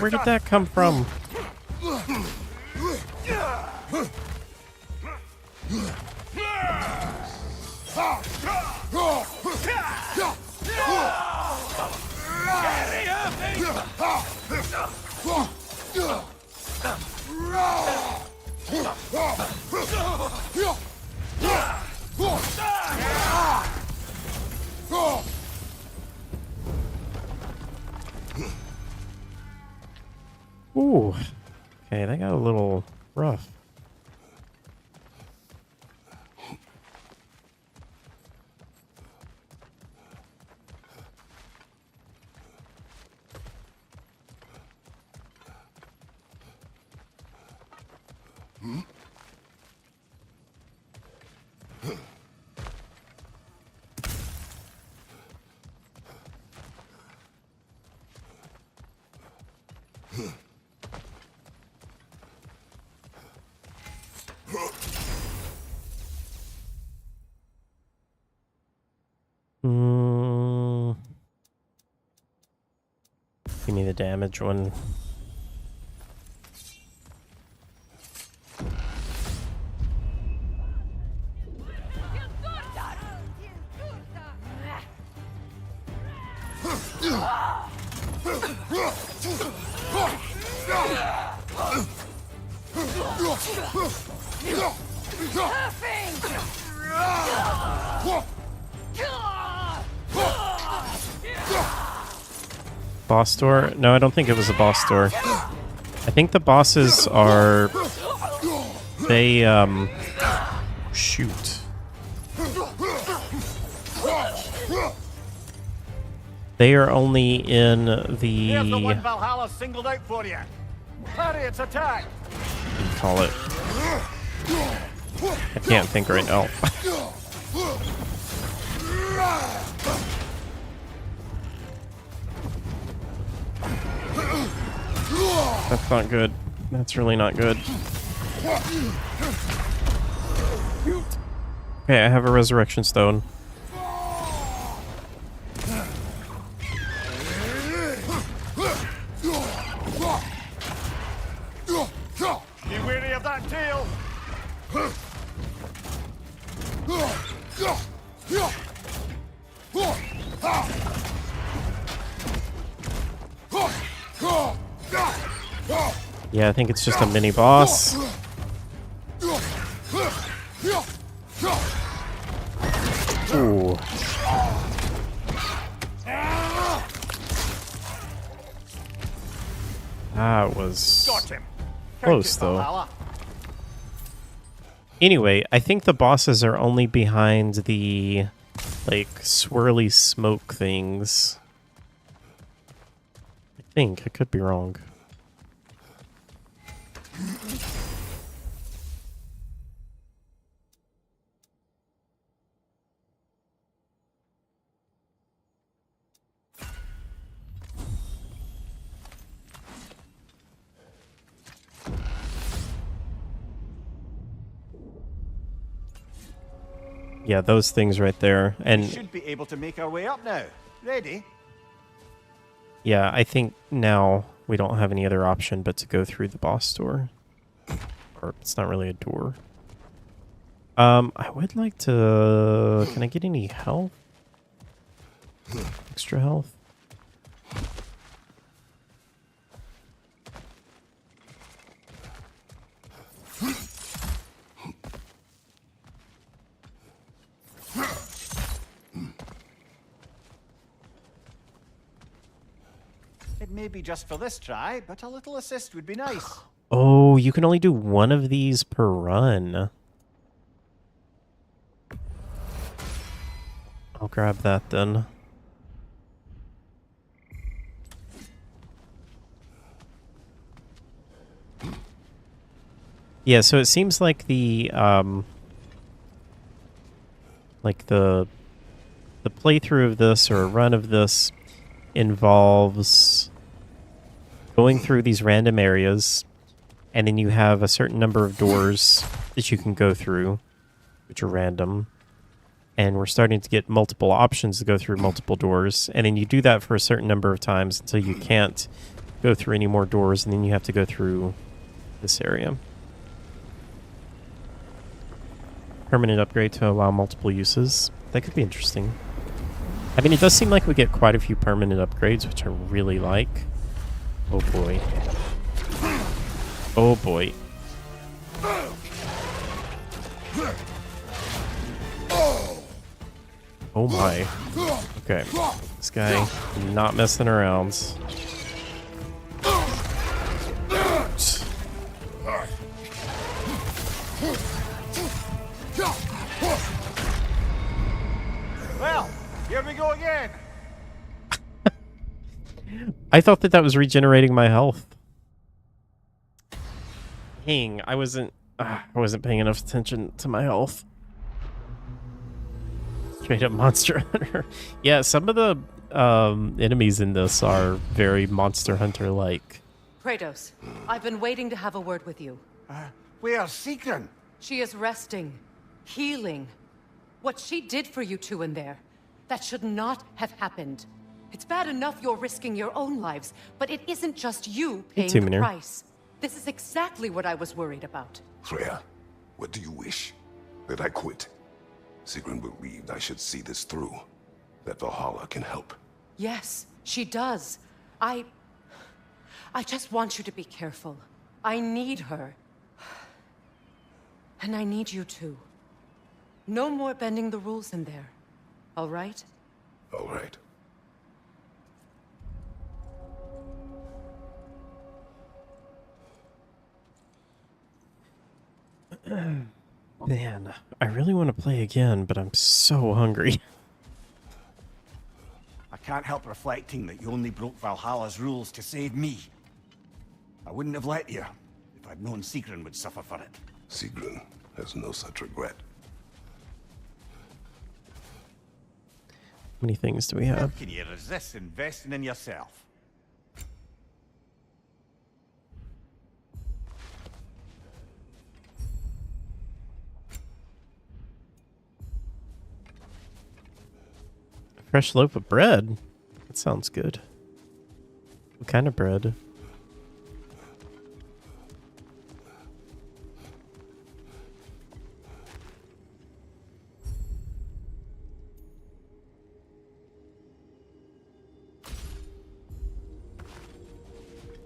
Where did that come from? Ooh. Okay, that got a little rough. Give me the damage one. Boss door? No, I don't think it was a boss door. I think the bosses are... They, shoot. They are only in the... Here's the War Valhalla singled out for you. Parry its attack. What do you call it? I can't think right now. That's not good. That's really not good. Okay, I have a resurrection stone. Be wary of that tail. Yeah, I think it's just a mini boss. Ooh. That was close, though. Anyway, I think the bosses are only behind the, like, swirly smoke things. I think. I could be wrong. Yeah, those things right there. And we should be able to make our way up now. Ready? yeah, I think now we don't have any other option but to go through the boss door. Or it's not really a door. I would like to... Can I get any health? Extra health? It may be just for this try, but a little assist would be nice. Oh, you can only do one of these per run. I'll grab that then. Yeah, so it seems like the playthrough of this or a run of this involves going through these random areas, and then you have a certain number of doors that you can go through, which are random. And we're starting to get multiple options to go through multiple doors. And then you do that for a certain number of times until you can't go through any more doors, and then you have to go through this area. Permanent upgrade to allow multiple uses. That could be interesting. I mean, it does seem like we get quite a few permanent upgrades, which I really like. Oh boy. Oh boy. Oh my. Okay. This guy not messing around. Well, here we go again. I thought that was regenerating my health. Dang, I wasn't paying enough attention to my health. Straight up Monster Hunter. Yeah, some of the enemies in this are very Monster Hunter-like. Kratos, I've been waiting to have a word with you. Where's Sigrun? She is resting, healing. What she did for you two in there, that should not have happened. It's bad enough you're risking your own lives, but it isn't just you paying the price. This is exactly what I was worried about. Freya, what do you wish? That I quit? Sigrun believed I should see this through. That Valhalla can help. Yes, she does. I just want you to be careful. I need her. And I need you too. No more bending the rules in there. All right? All right. Man, I really want to play again, but I'm so hungry. I can't help reflecting that you only broke Valhalla's rules to save me. I wouldn't have let you if I'd known Sigrun would suffer for it. Sigrun has no such regret. How many things do we How have? can you resist investing in yourself? Fresh loaf of bread? That sounds good. What kind of bread?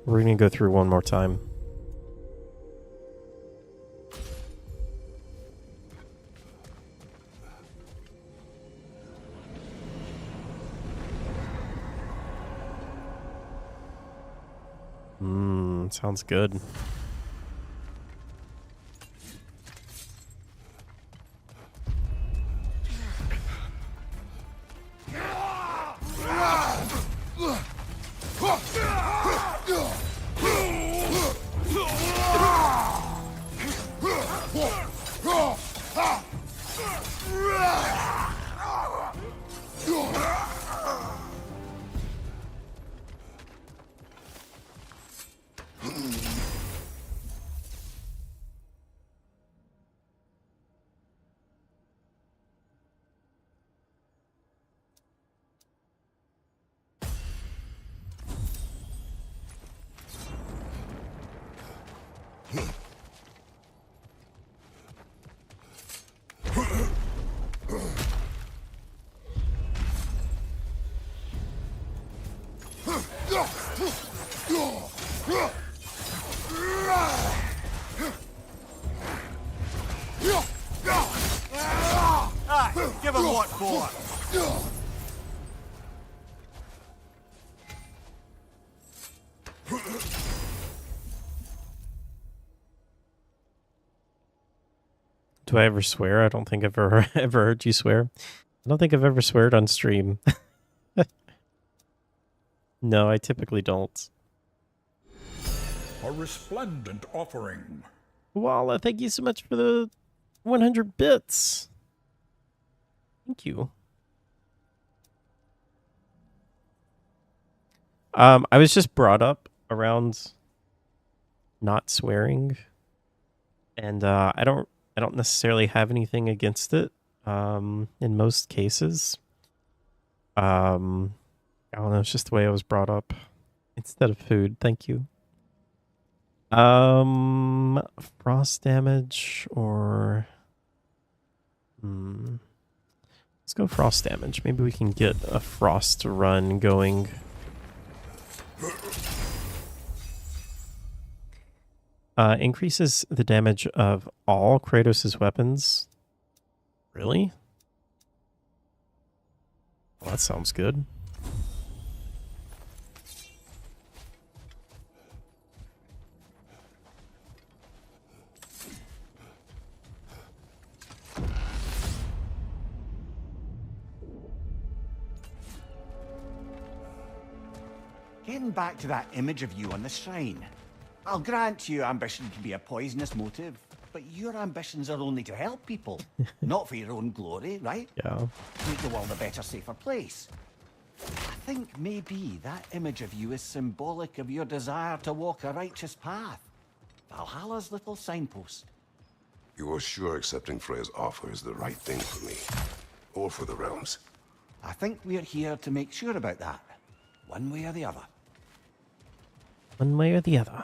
We're gonna go through one more time. Sounds good. Give him what for? Do I ever swear? I don't think I've ever heard you swear. I don't think I've ever sweared on stream. No, I typically don't. A resplendent offering. Walla, thank you so much for the 100 bits. Thank you. I was just brought up around not swearing, and I don't necessarily have anything against it. In most cases, I don't know. It's just the way I was brought up. Instead of food, thank you. Frost damage or let's go frost damage. Maybe we can get a frost run going. Increases the damage of all Kratos' weapons. Really? Well, that sounds good. Getting back to that image of you on the shrine. I'll grant you ambition can be a poisonous motive, but your ambitions are only to help people, not for your own glory, right? Yeah. Make the world a better, safer place. I think maybe that image of you is symbolic of your desire to walk a righteous path. Valhalla's little signpost. You are sure accepting Freya's offer is the right thing for me? Or for the realms? I think we're here to make sure about that. One way or the other. One way or the other.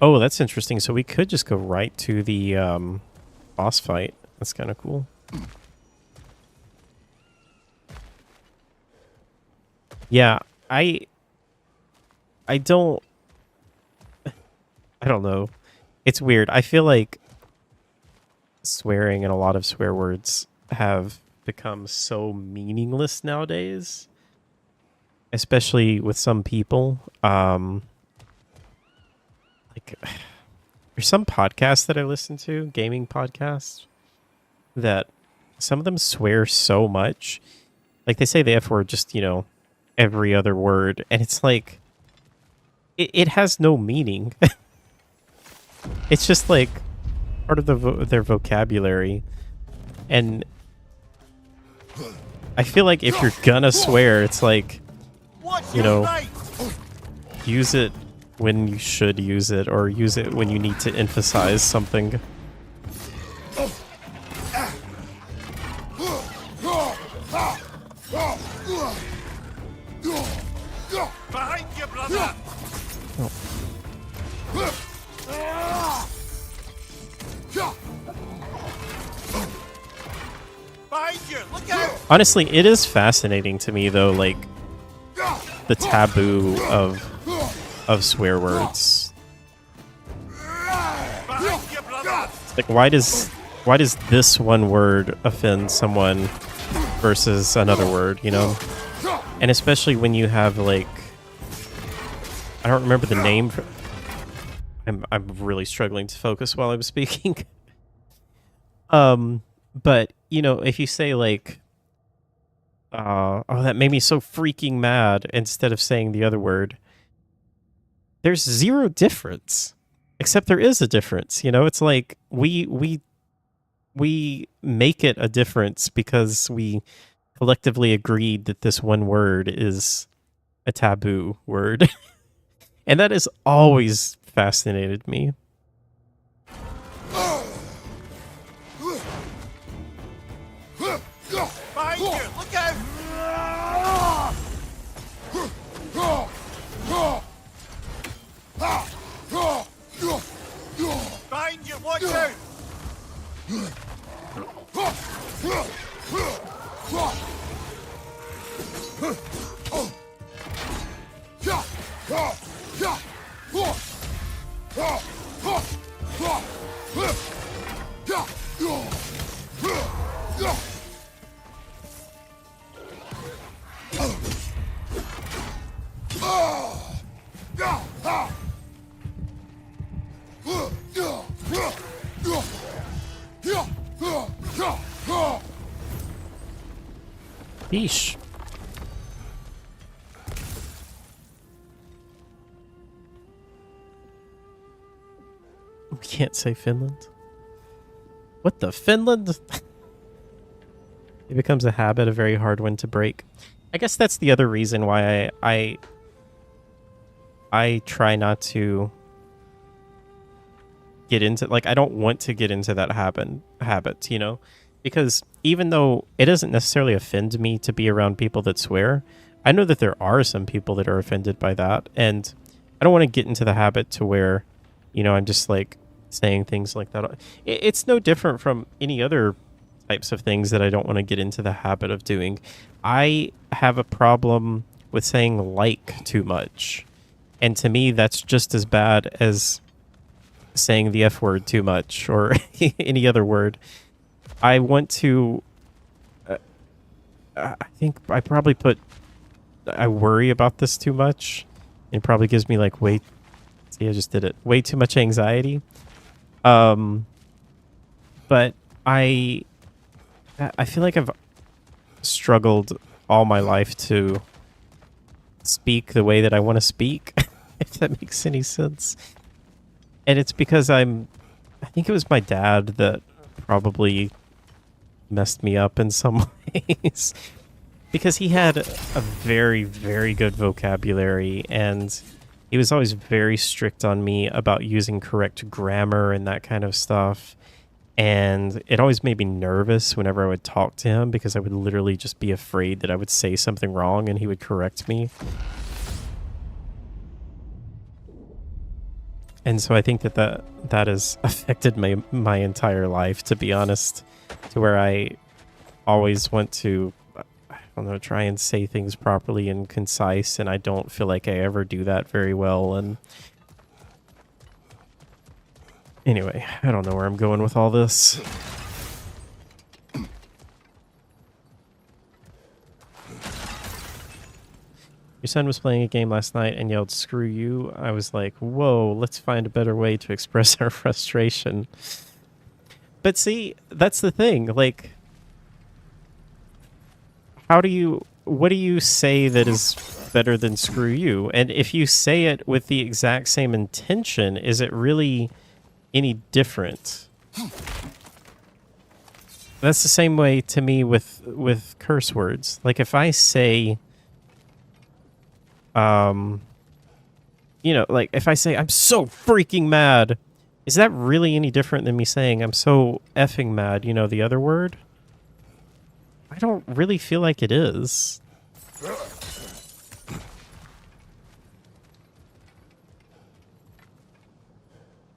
Oh, that's interesting. So we could just go right to the boss fight. That's kind of cool. Yeah, I don't know. It's weird. I feel like swearing and a lot of swear words have become so meaningless nowadays, especially with some people. Like, there's some podcasts that I listen to, gaming podcasts, that some of them swear so much. Like, they say the F word just, you know, every other word. And it's like, it has no meaning. It's just like part of their vocabulary. And I feel like if you're gonna swear, it's like, you know, use it when you should use it, or use it when you need to emphasize something. Behind you, brother! Oh. Behind you! Look out! Honestly, it is fascinating to me, though, like, the taboo of swear words. Like, why does this one word offend someone versus another word, you know? And especially when you have, like, I don't remember the name. I'm really struggling to focus while I'm speaking. But you know, if you say like, oh, that made me so freaking mad, instead of saying the other word, there's zero difference. Except there is a difference, you know? It's like we make it a difference because we collectively agreed that this one word is a taboo word. And that has always fascinated me. Behind you! Look out! Behind you! Watch out! Yeesh. We can't say Finland. What the Finland? It becomes a habit, a very hard one to break. I guess that's the other reason why I try not to get into, like, I don't want to get into that habit, you know? Because even though it doesn't necessarily offend me to be around people that swear, I know that there are some people that are offended by that, and I don't want to get into the habit to where, you know, I'm just like saying things like that. It's no different from any other types of things that I don't want to get into the habit of doing. I have a problem with saying like too much, and to me that's just as bad as saying the F word too much or any other word. I want to I think I probably I worry about this too much. It probably gives me like I just did it. Way too much anxiety. But I feel like I've struggled all my life to speak the way that I want to speak, if that makes any sense. And it's because I think it was my dad that probably messed me up in some ways, because he had a very, very good vocabulary, and he was always very strict on me about using correct grammar and that kind of stuff. And it always made me nervous whenever I would talk to him, because I would literally just be afraid that I would say something wrong and he would correct me. And so I think that has affected my entire life, to be honest, to where I always want to, I don't know, try and say things properly and concise, and I don't feel like I ever do that very well. And anyway, I don't know where I'm going with all this. Your son was playing a game last night and yelled, "Screw you." I was like, whoa, let's find a better way to express our frustration. But see, that's the thing. Like, what do you say that is better than "screw you"? And if you say it with the exact same intention, is it really any different? That's the same way to me with curse words. Like, if I say, you know, like if I say I'm so freaking mad, is that really any different than me saying I'm so effing mad, you know, the other word? I don't really feel like it is.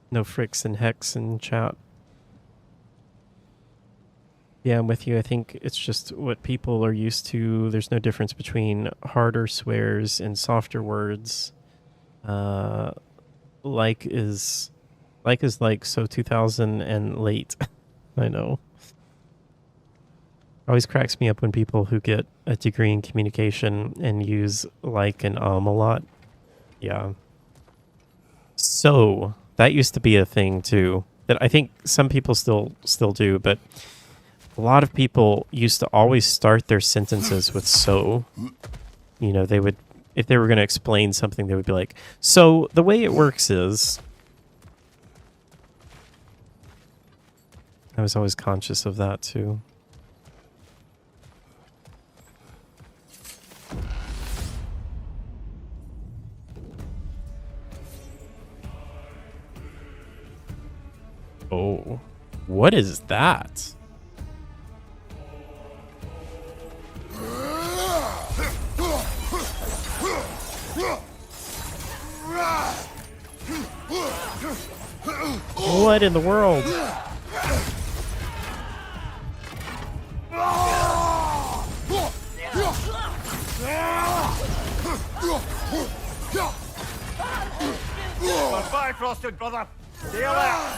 No fricks and hex and chat. Yeah, I'm with you. I think it's just what people are used to. There's no difference between harder swears and softer words. Like is like so 2000 and late. I know. Always cracks me up when people who get a degree in communication and use like and a lot. Yeah. So that used to be a thing too, that I think some people still do, but a lot of people used to always start their sentences with "so." You know, they would, if they were going to explain something, they would be like, "So the way it works is." I was always conscious of that too. Oh, what is that? What in the world? Goodbye, Frosted Brother. See you later.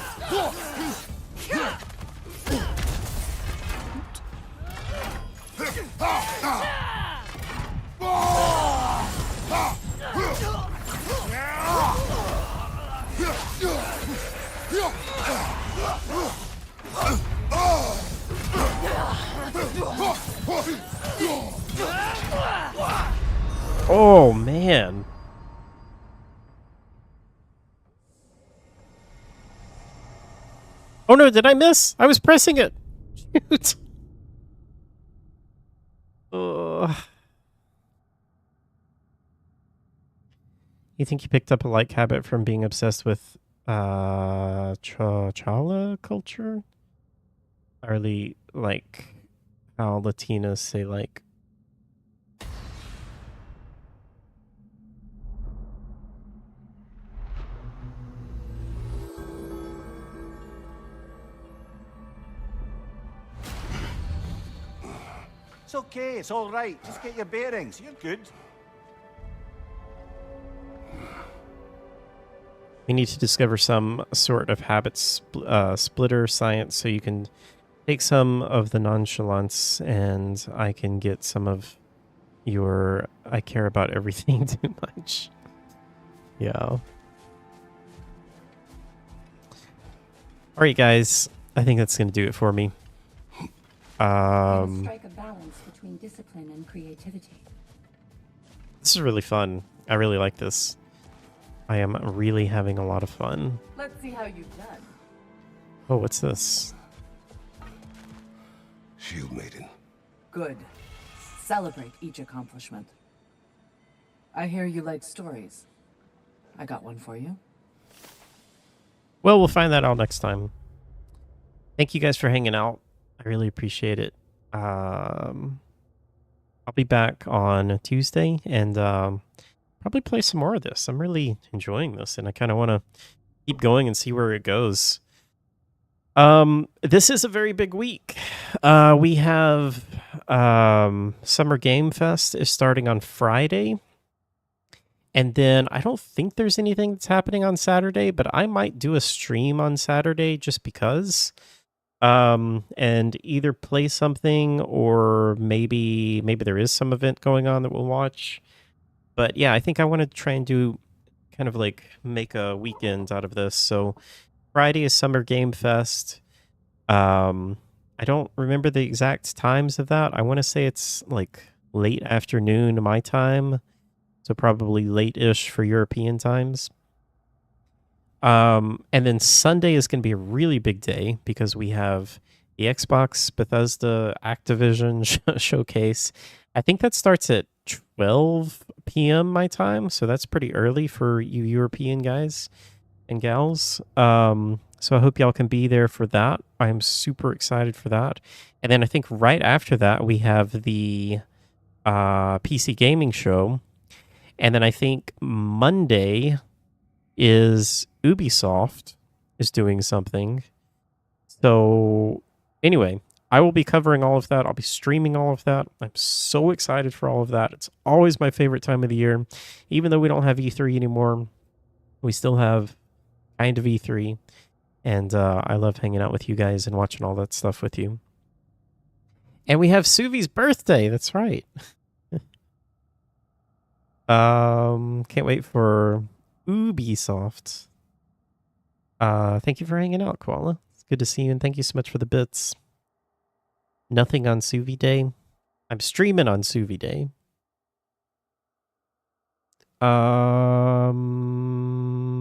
Oh, man. Oh no, did I miss? I was pressing it. Shoot. You think you picked up a like habit from being obsessed with Chala culture? Or like how Latinos say like. It's okay, it's all right. Just get your bearings. You're good. We need to discover some sort of habit splitter science so you can take some of the nonchalance and I can get some of your I care about everything too much. Yeah. All right, guys. I think that's going to do it for me. Strike a balance between discipline and creativity. This is really fun. I really like this. I am really having a lot of fun. Let's see how you've done. Oh, what's this? Shield Maiden. Good. Celebrate each accomplishment. I hear you like stories. I got one for you. Well, we'll find that out next time. Thank you guys for hanging out. I really appreciate it. I'll be back on Tuesday and probably play some more of this. I'm really enjoying this, and I kind of want to keep going and see where it goes. This is a very big week. We have Summer Game Fest is starting on Friday. And then I don't think there's anything that's happening on Saturday, but I might do a stream on Saturday just because. And either play something or maybe there is some event going on that we'll watch. But yeah, I think I want to try and do kind of like make a weekend out of this. So Friday is Summer Game Fest. I don't remember the exact times of that. I want to say it's like late afternoon my time. So probably late-ish for European times. And then Sunday is going to be a really big day because we have the Xbox Bethesda Activision showcase. I think that starts at 12 p.m. my time, so that's pretty early for you European guys and gals. So I hope y'all can be there for that. I'm super excited for that. And then I think right after that we have the PC gaming show. And then I think Monday is Ubisoft is doing something. So anyway, I will be covering all of that. I'll be streaming all of that. I'm so excited for all of that. It's always my favorite time of the year. Even though we don't have E3 anymore, we still have kind of E3. And I love hanging out with you guys and watching all that stuff with you. And we have Suvi's birthday. That's right. Can't wait for Ubisoft. Thank you for hanging out, Koala. It's good to see you, and thank you so much for the bits. Nothing on Suvi Day. I'm streaming on Suvi Day.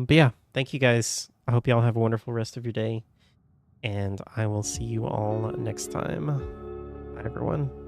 But yeah, thank you guys. I hope y'all have a wonderful rest of your day, and I will see you all next time. Bye, everyone.